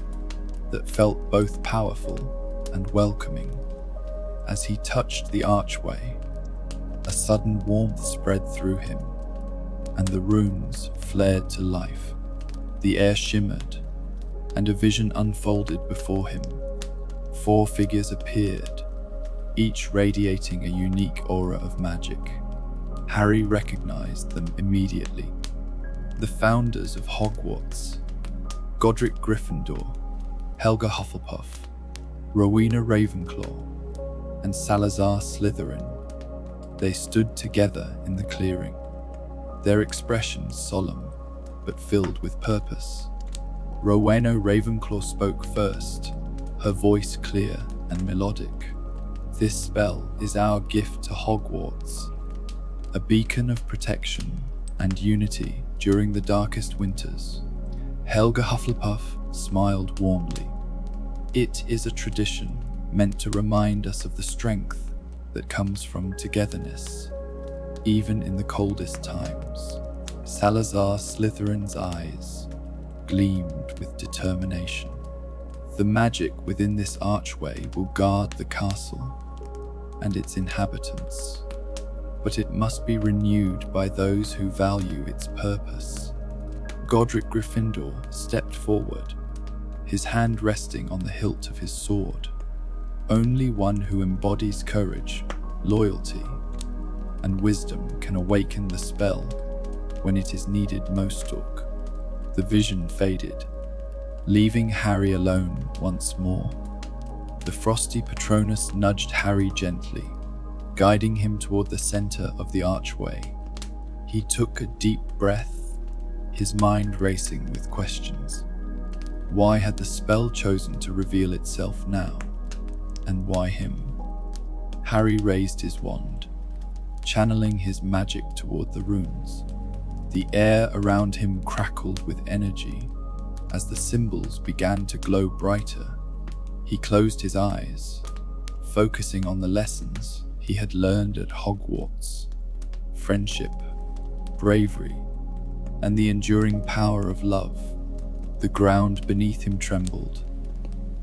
that felt both powerful and welcoming. As he touched the archway, a sudden warmth spread through him, and the runes flared to life. The air shimmered, and a vision unfolded before him. 4 figures appeared, each radiating a unique aura of magic. Harry recognized them immediately. The founders of Hogwarts, Godric Gryffindor, Helga Hufflepuff, Rowena Ravenclaw, and Salazar Slytherin. They stood together in the clearing, their expressions solemn but filled with purpose. Rowena Ravenclaw spoke first, her voice clear and melodic. "This spell is our gift to Hogwarts, a beacon of protection and unity during the darkest winters." Helga Hufflepuff smiled warmly. "It is a tradition meant to remind us of the strength that comes from togetherness, even in the coldest times." Salazar Slytherin's eyes gleamed with determination. "The magic within this archway will guard the castle and its inhabitants, but it must be renewed by those who value its purpose." Godric Gryffindor stepped forward, his hand resting on the hilt of his sword. "Only one who embodies courage, loyalty, and wisdom can awaken the spell when it is needed most." The vision faded, leaving Harry alone once more. The Frosty Patronus nudged Harry gently, guiding him toward the center of the archway. He took a deep breath, his mind racing with questions. Why had the spell chosen to reveal itself now? And why him? Harry raised his wand, channeling his magic toward the runes. The air around him crackled with energy as the symbols began to glow brighter. He closed his eyes, focusing on the lessons he had learned at Hogwarts: friendship, bravery, and the enduring power of love. The ground beneath him trembled,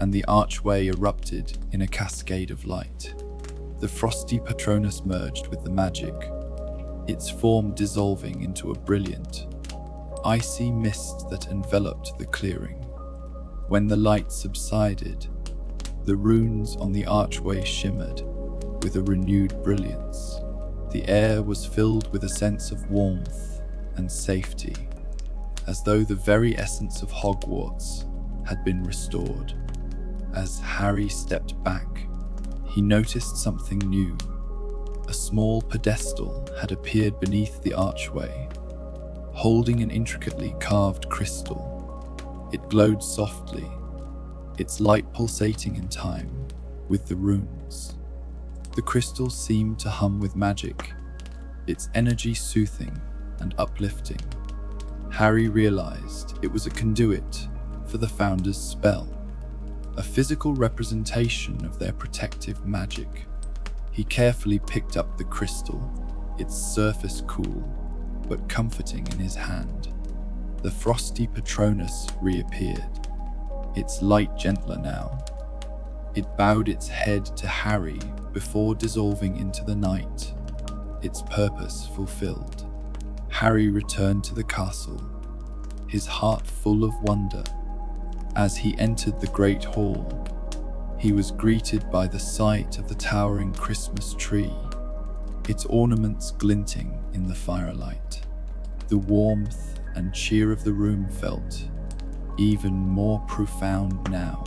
and the archway erupted in a cascade of light. The Frosty Patronus merged with the magic, its form dissolving into a brilliant, icy mist that enveloped the clearing. When the light subsided, the runes on the archway shimmered with a renewed brilliance. The air was filled with a sense of warmth and safety, as though the very essence of Hogwarts had been restored. As Harry stepped back, he noticed something new. A small pedestal had appeared beneath the archway, holding an intricately carved crystal. It glowed softly, its light pulsating in time with the runes. The crystal seemed to hum with magic, its energy soothing and uplifting. Harry realized it was a conduit for the Founder's spell, a physical representation of their protective magic. He carefully picked up the crystal, its surface cool but comforting in his hand. The Frosty Patronus reappeared, its light gentler now. It bowed its head to Harry before dissolving into the night, its purpose fulfilled. Harry returned to the castle, his heart full of wonder. As he entered the great hall, he was greeted by the sight of the towering Christmas tree, its ornaments glinting in the firelight. The warmth and cheer of the room felt even more profound now.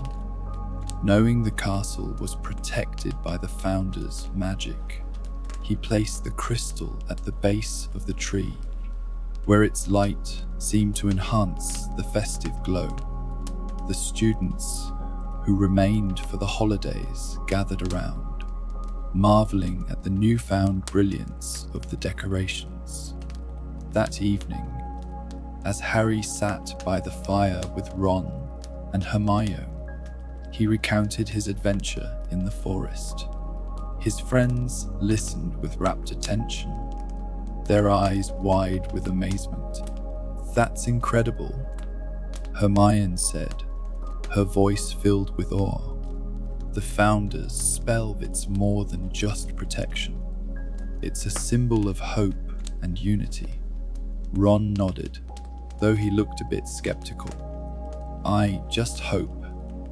Knowing the castle was protected by the Founder's magic, he placed the crystal at the base of the tree, where its light seemed to enhance the festive glow. The students who remained for the holidays gathered around, marveling at the newfound brilliance of the decorations. That evening, as Harry sat by the fire with Ron and Hermione, he recounted his adventure in the forest. His friends listened with rapt attention, their eyes wide with amazement. "That's incredible," Hermione said, her voice filled with awe. "The Founder's spell, it's more than just protection. It's a symbol of hope and unity." Ron nodded, though he looked a bit skeptical. "I just hope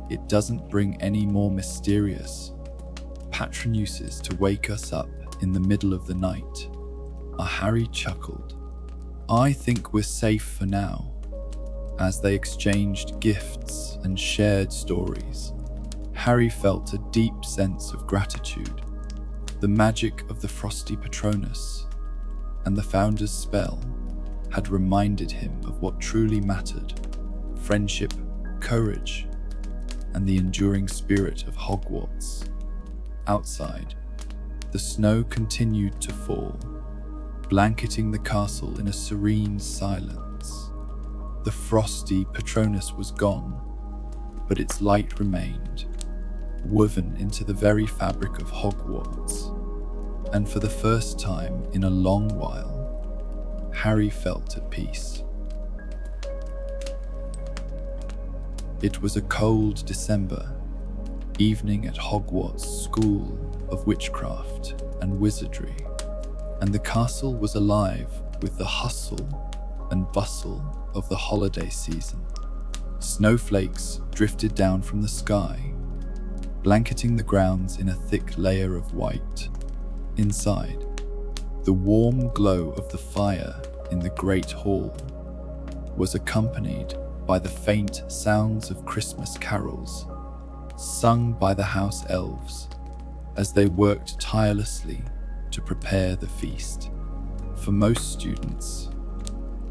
it doesn't bring any more mysterious Patronuses to wake us up in the middle of the night." Harry chuckled. "I think we're safe for now." As they exchanged gifts and shared stories, Harry felt a deep sense of gratitude. The magic of the Frosty Patronus and the Founder's spell had reminded him of what truly mattered: friendship, courage, and the enduring spirit of Hogwarts. Outside, the snow continued to fall, blanketing the castle in a serene silence. The Frosty Patronus was gone, but its light remained, woven into the very fabric of Hogwarts. And for the first time in a long while, Harry felt at peace. It was a cold December evening at Hogwarts School of Witchcraft and Wizardry, and the castle was alive with the hustle and bustle of the holiday season. Snowflakes drifted down from the sky, blanketing the grounds in a thick layer of white. Inside, the warm glow of the fire in the great hall was accompanied by the faint sounds of Christmas carols sung by the house elves as they worked tirelessly to prepare the feast. For most students,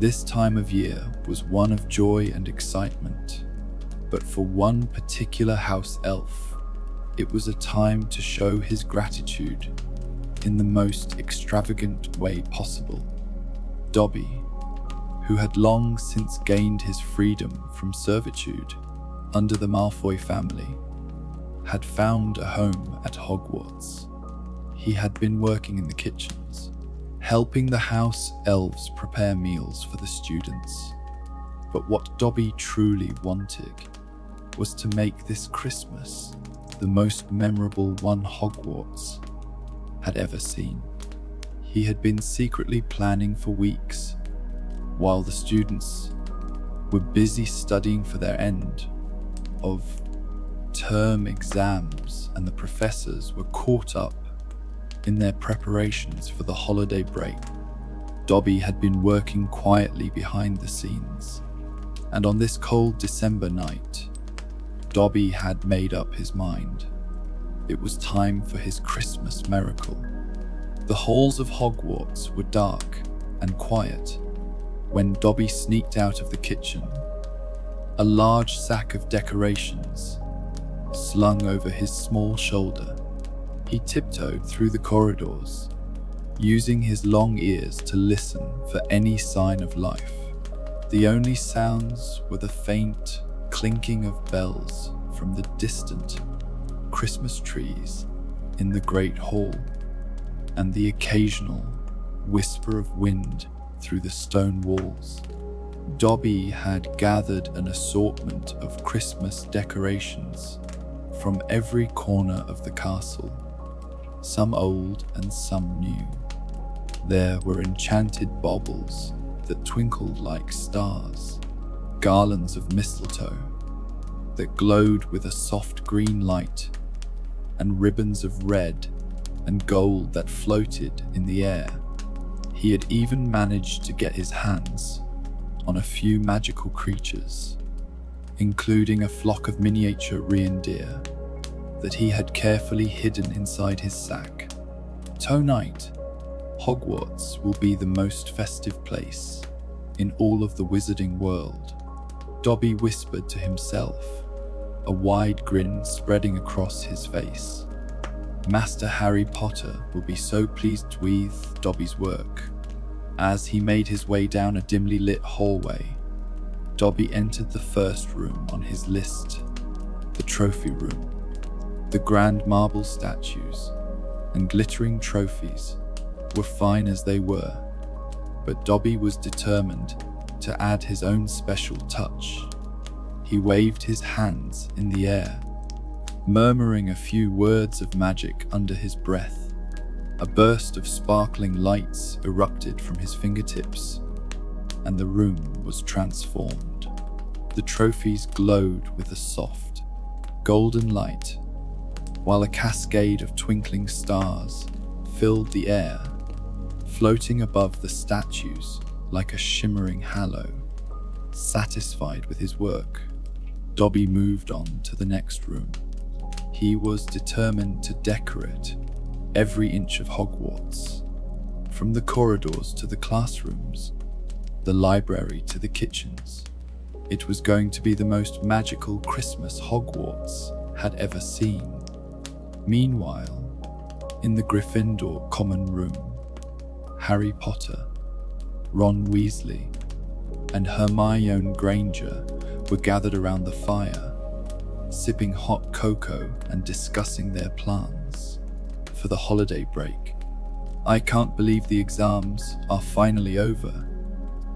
this time of year was one of joy and excitement, but for one particular house elf, it was a time to show his gratitude in the most extravagant way possible. Dobby, who had long since gained his freedom from servitude under the Malfoy family, had found a home at Hogwarts. He had been working in the kitchens, helping the house elves prepare meals for the students. But what Dobby truly wanted was to make this Christmas the most memorable one Hogwarts had ever seen. he had been secretly planning for weeks, while the students were busy studying for their end of term exams and the professors were caught up in their preparations for the holiday break. Dobby had been working quietly behind the scenes, and on this cold December night, Dobby had made up his mind. It was time for his Christmas miracle. The halls of Hogwarts were dark and quiet when Dobby sneaked out of the kitchen, a large sack of decorations slung over his small shoulder. He tiptoed through the corridors, using his long ears to listen for any sign of life. The only sounds were the faint clinking of bells from the distant Christmas trees in the Great Hall, and the occasional whisper of wind through the stone walls. Dobby had gathered an assortment of Christmas decorations from every corner of the castle, some old and some new. There were enchanted baubles that twinkled like stars, garlands of mistletoe that glowed with a soft green light, and ribbons of red and gold that floated in the air. He had even managed to get his hands on a few magical creatures, including a flock of miniature reindeer that he had carefully hidden inside his sack. Tonight, Hogwarts will be the most festive place in all of the wizarding world, Dobby whispered to himself, a wide grin spreading across his face. Master Harry Potter will be so pleased with Dobby's work. As he made his way down a dimly lit hallway, Dobby entered the first room on his list, the trophy room. The grand marble statues and glittering trophies were fine as they were, but Dobby was determined to add his own special touch. He waved his hands in the air, murmuring a few words of magic under his breath. A burst of sparkling lights erupted from his fingertips, and the room was transformed. The trophies glowed with a soft, golden light, while a cascade of twinkling stars filled the air, floating above the statues like a shimmering halo. Satisfied with his work, Dobby moved on to the next room. He was determined to decorate every inch of Hogwarts, from the corridors to the classrooms, the library to the kitchens. It was going to be the most magical Christmas Hogwarts had ever seen. Meanwhile, in the Gryffindor common room, Harry Potter, Ron Weasley, and Hermione Granger were gathered around the fire, sipping hot cocoa and discussing their plans for the holiday break. "I can't believe the exams are finally over,"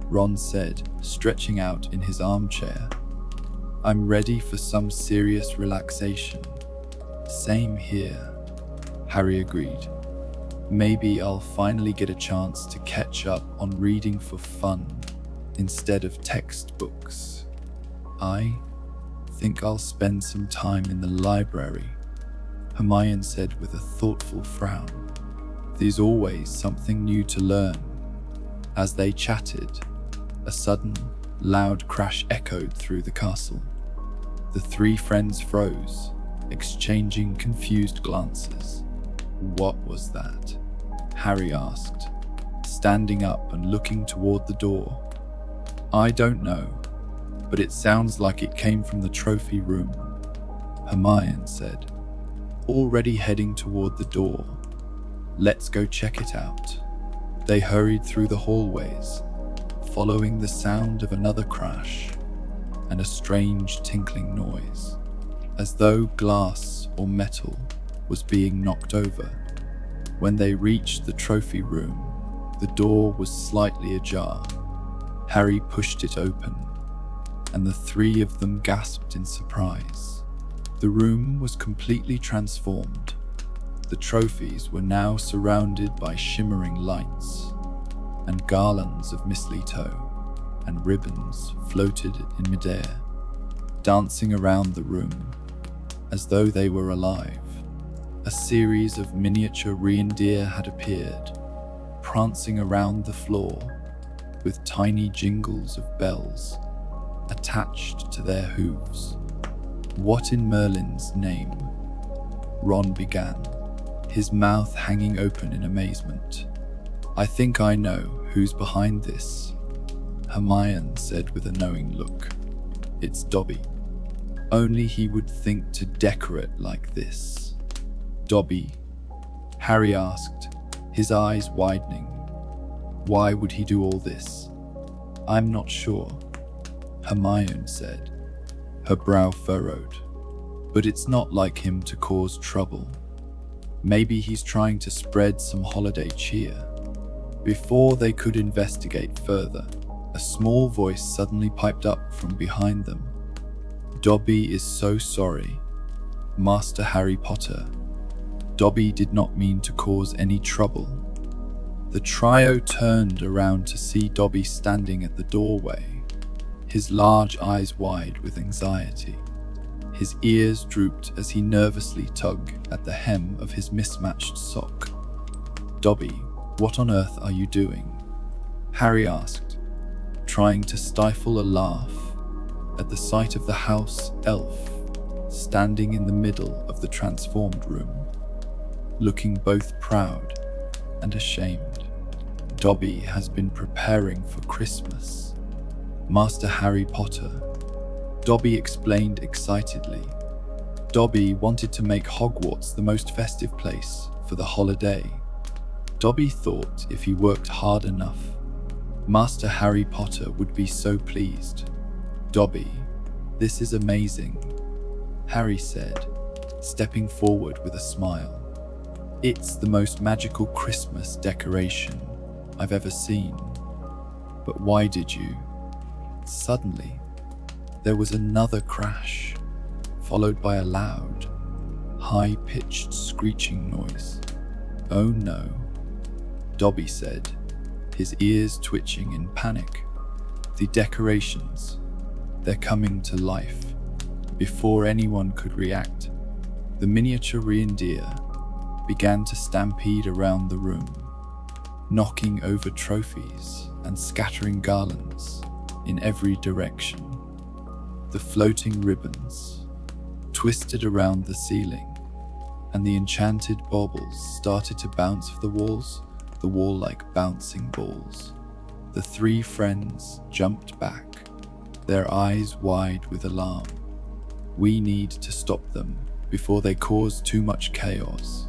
Ron said, stretching out in his armchair. "I'm ready for some serious relaxation." "Same here," Harry agreed. "Maybe I'll finally get a chance to catch up on reading for fun instead of textbooks. I think I'll spend some time in the library," Hermione said with a thoughtful frown. "There's always something new to learn." As they chatted, a sudden, loud crash echoed through the castle. The three friends froze, exchanging confused glances. "What was that?" Harry asked, standing up and looking toward the door. "I don't know, but it sounds like it came from the trophy room," Hermione said, already heading toward the door. "Let's go check it out." They hurried through the hallways, following the sound of another crash and a strange tinkling noise, as though glass or metal was being knocked over. When they reached the trophy room, the door was slightly ajar. Harry pushed it open, and the three of them gasped in surprise. The room was completely transformed. The trophies were now surrounded by shimmering lights, and garlands of mistletoe and ribbons floated in midair, dancing around the room as though they were alive. A series of miniature reindeer had appeared, prancing around the floor with tiny jingles of bells attached to their hooves. "What in Merlin's name?" Ron began, his mouth hanging open in amazement. "I think I know who's behind this," Hermione said with a knowing look. "It's Dobby. Only he would think to decorate like this." "Dobby?" Harry asked, his eyes widening. "Why would he do all this?" "I'm not sure," Hermione said, her brow furrowed. "But it's not like him to cause trouble. Maybe he's trying to spread some holiday cheer." Before they could investigate further, a small voice suddenly piped up from behind them. "Dobby is so sorry, Master Harry Potter. Dobby did not mean to cause any trouble." The trio turned around to see Dobby standing at the doorway, his large eyes wide with anxiety. His ears drooped as he nervously tugged at the hem of his mismatched sock. "Dobby, what on earth are you doing?" Harry asked, trying to stifle a laugh at the sight of the house elf standing in the middle of the transformed room, looking both proud and ashamed. "Dobby has been preparing for Christmas, Master Harry Potter," Dobby explained excitedly. Dobby wanted to make Hogwarts the most festive place for the holiday. Dobby thought if he worked hard enough, Master Harry Potter would be so pleased. "Dobby, this is amazing," Harry said, stepping forward with a smile. "It's the most magical Christmas decoration I've ever seen. But why did you?" Suddenly, there was another crash, followed by a loud, high-pitched screeching noise. "Oh no," Dobby said, his ears twitching in panic. "The decorations, they're coming to life." Before anyone could react, the miniature reindeer began to stampede around the room, knocking over trophies and scattering garlands in every direction. The floating ribbons twisted around the ceiling, and the enchanted baubles started to bounce off the wall like bouncing balls. The three friends jumped back, their eyes wide with alarm. "We need to stop them before they cause too much chaos,"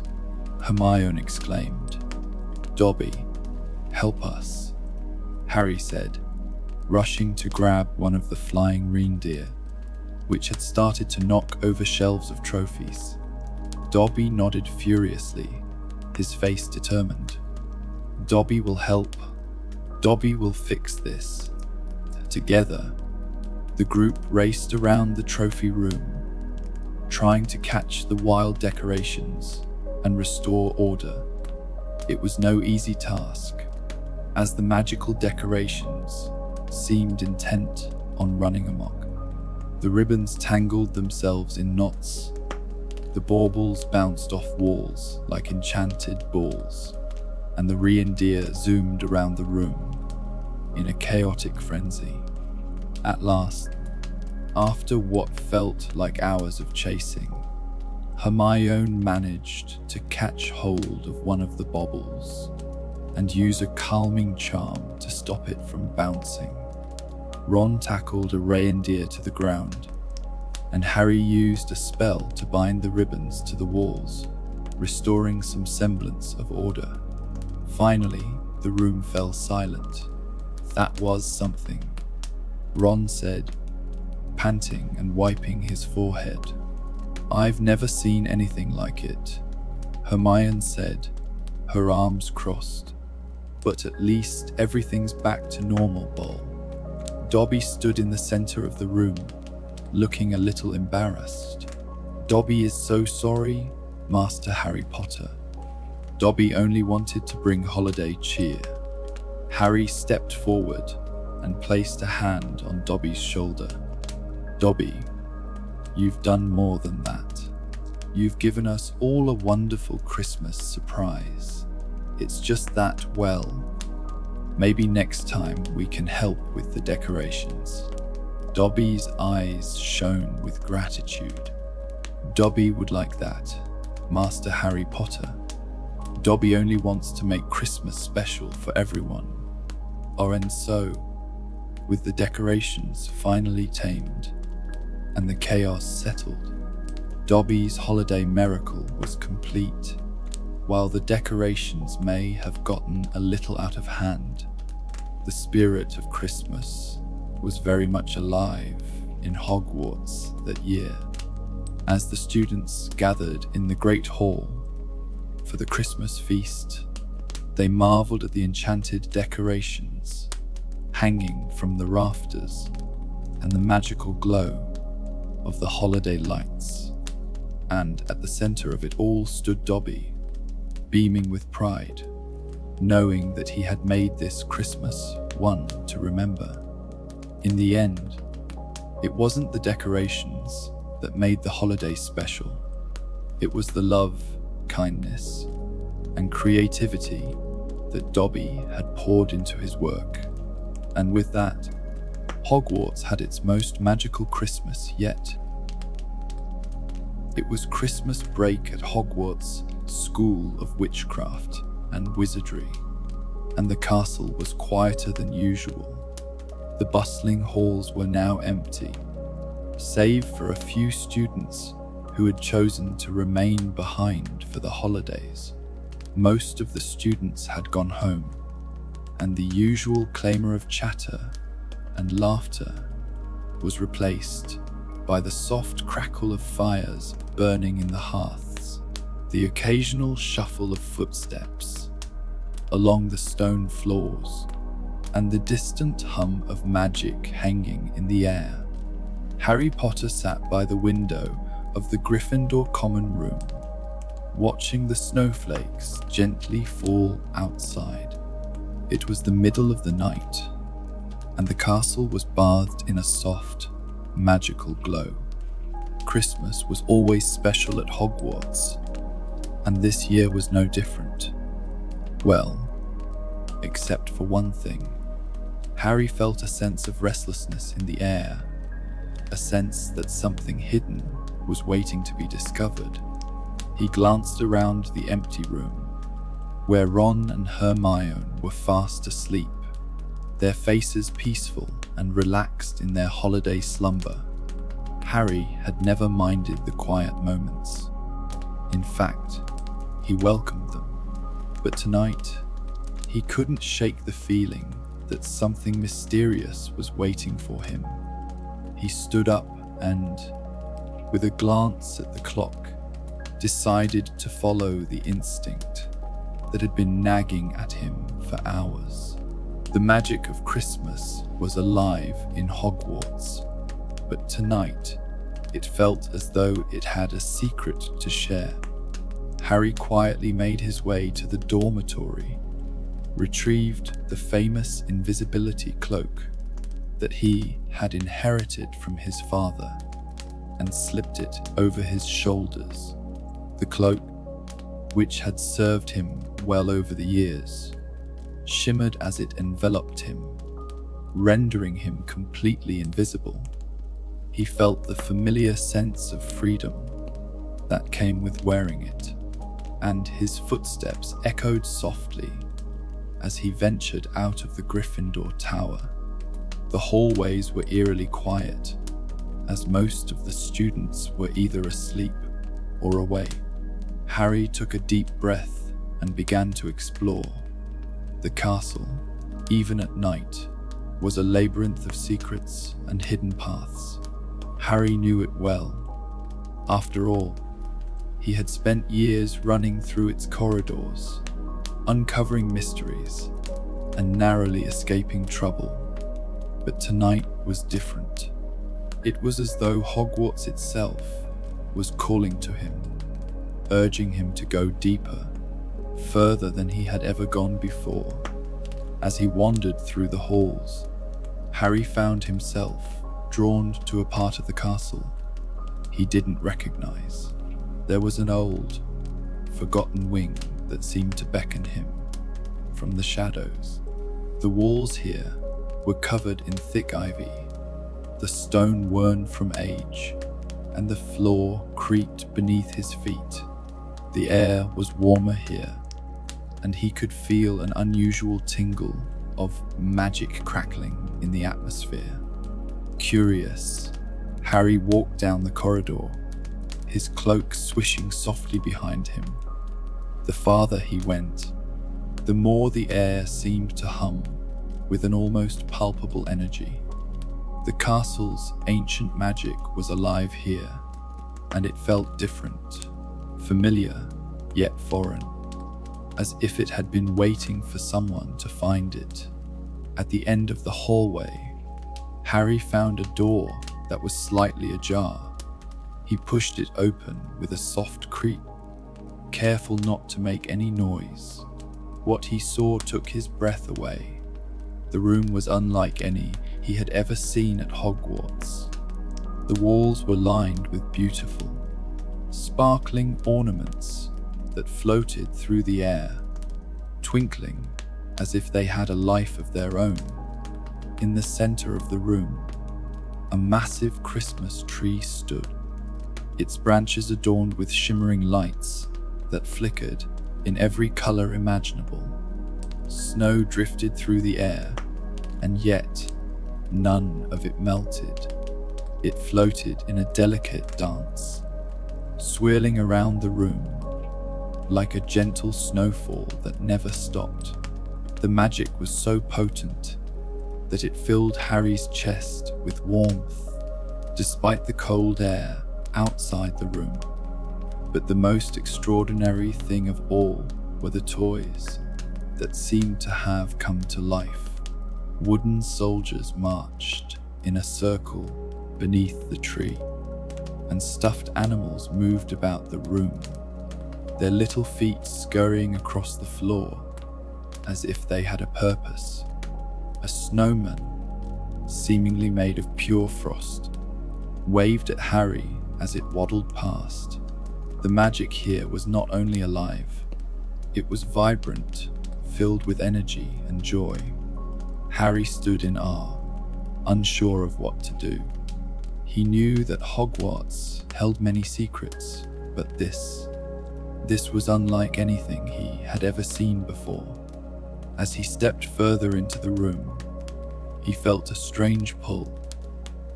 Hermione exclaimed. "Dobby, help us," Harry said, rushing to grab one of the flying reindeer, which had started to knock over shelves of trophies. Dobby nodded furiously, his face determined. "Dobby will help. Dobby will fix this." Together, the group raced around the trophy room, trying to catch the wild decorations and restore order. It was no easy task, as the magical decorations seemed intent on running amok. The ribbons tangled themselves in knots. The baubles bounced off walls like enchanted balls, and the reindeer zoomed around the room in a chaotic frenzy. At last, after what felt like hours of chasing, Hermione managed to catch hold of one of the baubles and use a calming charm to stop it from bouncing. Ron tackled a reindeer to the ground, and Harry used a spell to bind the ribbons to the walls, restoring some semblance of order. Finally, the room fell silent. "That was something," Ron said, panting and wiping his forehead. "I've never seen anything like it," Hermione said, her arms crossed. "But at least everything's back to normal, Bol." Dobby stood in the center of the room, looking a little embarrassed. "Dobby is so sorry, Master Harry Potter. Dobby only wanted to bring holiday cheer. Harry stepped forward and placed a hand on Dobby's shoulder. Dobby, you've done more than that. You've given us all a wonderful Christmas surprise. It's just that, well, maybe next time we can help with the decorations. Dobby's eyes shone with gratitude. Dobby would like that, Master Harry Potter. Dobby only wants to make Christmas special for everyone. And so, with the decorations finally tamed and the chaos settled, Dobby's holiday miracle was complete. While the decorations may have gotten a little out of hand, the spirit of Christmas was very much alive in Hogwarts that year. As the students gathered in the Great Hall for the Christmas feast, they marveled at the enchanted decorations hanging from the rafters and the magical glow of the holiday lights. And at the center of it all stood Dobby, beaming with pride, knowing that he had made this Christmas one to remember. In the end, it wasn't the decorations that made the holiday special. It was the love, kindness, and creativity that Dobby had poured into his work. And with that, Hogwarts had its most magical Christmas yet. It was Christmas break at Hogwarts School of Witchcraft and Wizardry, and the castle was quieter than usual. The bustling halls were now empty, save for a few students who had chosen to remain behind for the holidays. Most of the students had gone home, and the usual clamor of chatter and laughter was replaced by the soft crackle of fires burning in the hearths, the occasional shuffle of footsteps along the stone floors, and the distant hum of magic hanging in the air. Harry Potter sat by the window of the Gryffindor common room, watching the snowflakes gently fall outside. It was the middle of the night, and the castle was bathed in a soft, magical glow. Christmas was always special at Hogwarts, and this year was no different. Well, except for one thing. Harry felt a sense of restlessness in the air, a sense that something hidden was waiting to be discovered. He glanced around the empty room, where Ron and Hermione were fast asleep, their faces peaceful and relaxed in their holiday slumber. Harry had never minded the quiet moments. In fact, he welcomed them. But tonight, he couldn't shake the feeling that something mysterious was waiting for him. He stood up and, with a glance at the clock, decided to follow the instinct that had been nagging at him for hours. The magic of Christmas was alive in Hogwarts, but tonight it felt as though it had a secret to share. Harry quietly made his way to the dormitory, retrieved the famous invisibility cloak that he had inherited from his father, and slipped it over his shoulders. The cloak, which had served him well over the years, shimmered as it enveloped him, rendering him completely invisible. He felt the familiar sense of freedom that came with wearing it, and his footsteps echoed softly as he ventured out of the Gryffindor tower. The hallways were eerily quiet, as most of the students were either asleep or away. Harry took a deep breath and began to explore. The castle, even at night, was a labyrinth of secrets and hidden paths. Harry knew it well. After all, he had spent years running through its corridors, uncovering mysteries and narrowly escaping trouble. But tonight was different. It was as though Hogwarts itself was calling to him. urging him to go deeper, further than he had ever gone before. As he wandered through the halls, Harry found himself drawn to a part of the castle he didn't recognize. There was an old, forgotten wing that seemed to beckon him from the shadows. The walls here were covered in thick ivy, the stone worn from age, and the floor creaked beneath his feet. The air was warmer here, and he could feel an unusual tingle of magic crackling in the atmosphere. Curious, Harry walked down the corridor, his cloak swishing softly behind him. The farther he went, the more the air seemed to hum with an almost palpable energy. The castle's ancient magic was alive here, and it felt different, familiar, yet foreign, as if it had been waiting for someone to find it. At the end of the hallway, Harry found a door that was slightly ajar. He pushed it open with a soft creak, careful not to make any noise. What he saw took his breath away. The room was unlike any he had ever seen at Hogwarts. The walls were lined with beautiful, sparkling ornaments that floated through the air, twinkling as if they had a life of their own. In the center of the room, a massive Christmas tree stood, its branches adorned with shimmering lights that flickered in every color imaginable. Snow drifted through the air, and yet none of it melted. It floated in a delicate dance, swirling around the room like a gentle snowfall that never stopped. The magic was so potent that it filled Harry's chest with warmth, despite the cold air outside the room. But the most extraordinary thing of all were the toys that seemed to have come to life. Wooden soldiers marched in a circle beneath the tree, and stuffed animals moved about the room, their little feet scurrying across the floor as if they had a purpose. A snowman, seemingly made of pure frost, waved at Harry as it waddled past. The magic here was not only alive, it was vibrant, filled with energy and joy. Harry stood in awe, unsure of what to do. He knew that Hogwarts held many secrets, but this was unlike anything he had ever seen before. As he stepped further into the room, he felt a strange pull,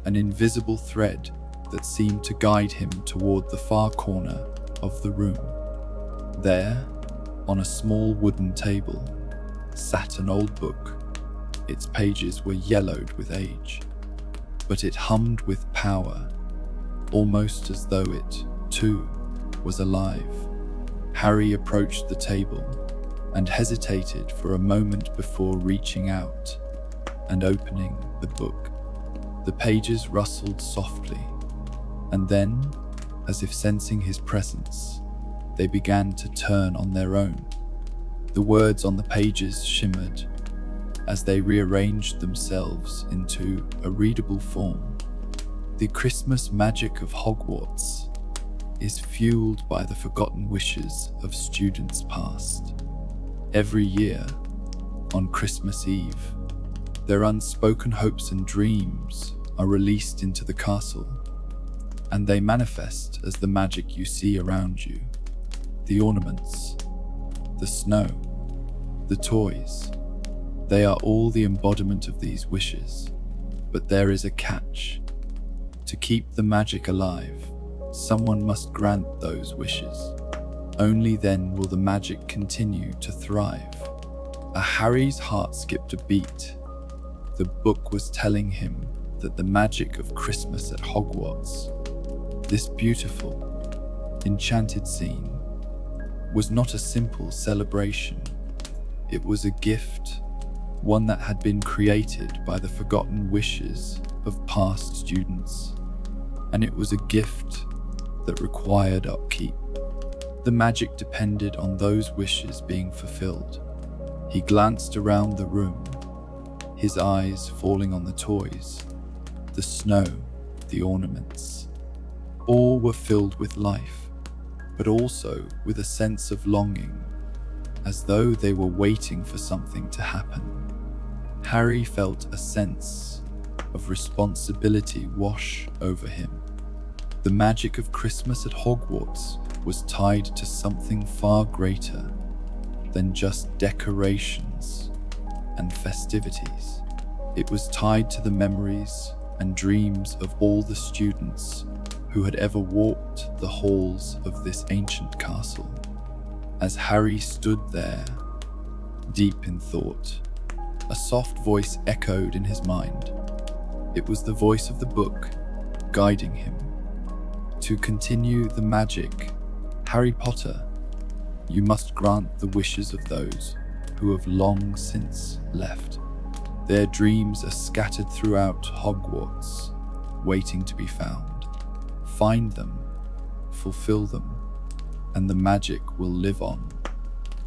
an invisible thread that seemed to guide him toward the far corner of the room. There, on a small wooden table, sat an old book. Its pages were yellowed with age, but it hummed with power, almost as though it, too, was alive. Harry approached the table and hesitated for a moment before reaching out and opening the book. The pages rustled softly, and then, as if sensing his presence, they began to turn on their own. The words on the pages shimmered as they rearranged themselves into a readable form. The Christmas magic of Hogwarts is fueled by the forgotten wishes of students past. Every year, on Christmas Eve, their unspoken hopes and dreams are released into the castle, and they manifest as the magic you see around you. The ornaments, the snow, the toys, they are all the embodiment of these wishes. But there is a catch. To keep the magic alive, someone must grant those wishes. Only then will the magic continue to thrive. Harry's heart skipped a beat. The book was telling him that the magic of Christmas at Hogwarts, this beautiful, enchanted scene, was not a simple celebration. It was a gift, one that had been created by the forgotten wishes of past students, and it was a gift that required upkeep. The magic depended on those wishes being fulfilled. He glanced around the room, his eyes falling on the toys, the snow, the ornaments. All were filled with life, but also with a sense of longing, as though they were waiting for something to happen. Harry felt a sense of responsibility wash over him. The magic of Christmas at Hogwarts was tied to something far greater than just decorations and festivities. It was tied to the memories and dreams of all the students who had ever walked the halls of this ancient castle. As Harry stood there, deep in thought, a soft voice echoed in his mind. It was the voice of the book, guiding him. To continue the magic, Harry Potter, you must grant the wishes of those who have long since left. Their dreams are scattered throughout Hogwarts, waiting to be found. Find them, fulfill them, and the magic will live on.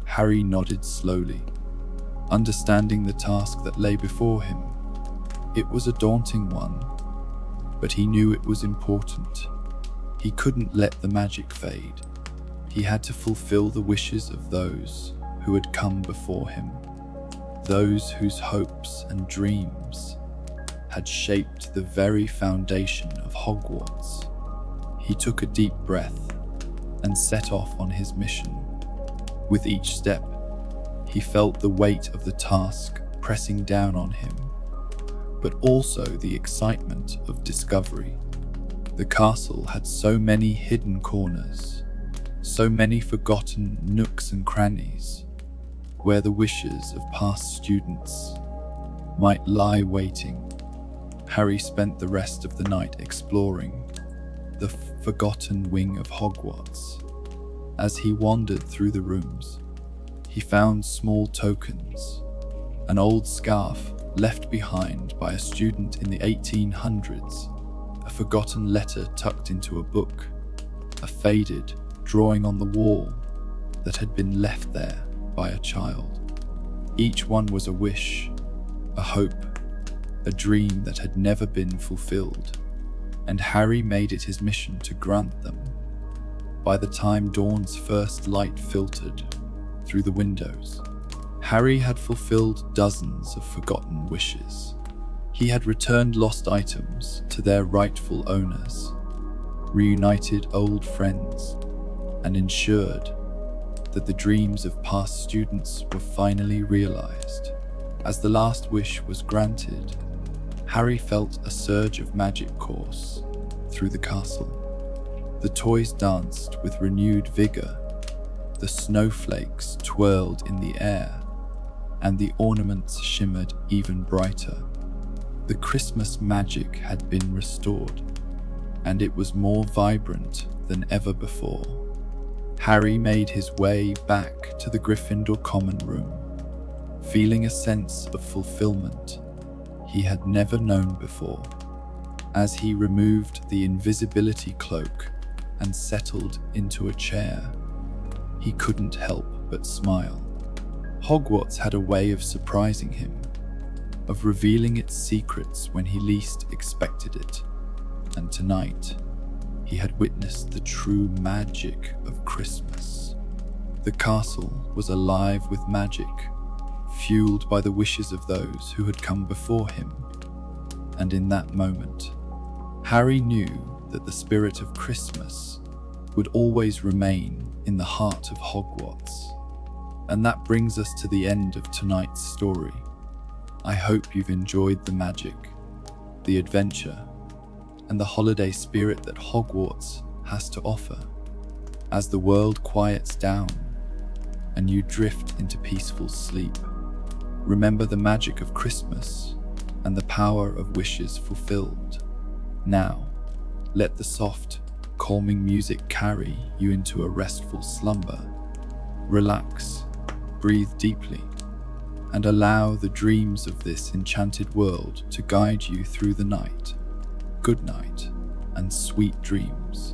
Harry nodded slowly, understanding the task that lay before him. It was a daunting one, but he knew it was important. He couldn't let the magic fade. He had to fulfill the wishes of those who had come before him, those whose hopes and dreams had shaped the very foundation of Hogwarts. He took a deep breath and set off on his mission. With each step, he felt the weight of the task pressing down on him, but also the excitement of discovery. The castle had so many hidden corners, so many forgotten nooks and crannies, where the wishes of past students might lie waiting. Harry spent the rest of the night exploring the forgotten wing of Hogwarts. As he wandered through the rooms, he found small tokens, an old scarf left behind by a student in the 1800s, a forgotten letter tucked into a book, a faded drawing on the wall that had been left there by a child. Each one was a wish, a hope, a dream that had never been fulfilled, and Harry made it his mission to grant them. By the time dawn's first light filtered through the windows, Harry had fulfilled dozens of forgotten wishes. He had returned lost items to their rightful owners, reunited old friends, and ensured that the dreams of past students were finally realized. As the last wish was granted, Harry felt a surge of magic course through the castle. The toys danced with renewed vigor, the snowflakes twirled in the air, and the ornaments shimmered even brighter. The Christmas magic had been restored, and it was more vibrant than ever before. Harry made his way back to the Gryffindor common room, feeling a sense of fulfillment he had never known before. As he removed the invisibility cloak and settled into a chair, he couldn't help but smile. Hogwarts had a way of surprising him, of revealing its secrets when he least expected it, and tonight, he had witnessed the true magic of Christmas. The castle was alive with magic, fueled by the wishes of those who had come before him. And in that moment, Harry knew that the spirit of Christmas would always remain in the heart of Hogwarts. And that brings us to the end of tonight's story. I hope you've enjoyed the magic, the adventure, and the holiday spirit that Hogwarts has to offer. As the world quiets down and you drift into peaceful sleep, remember the magic of Christmas and the power of wishes fulfilled. Now, let the soft, calming music carry you into a restful slumber. Relax, breathe deeply, and allow the dreams of this enchanted world to guide you through the night. Good night, and sweet dreams.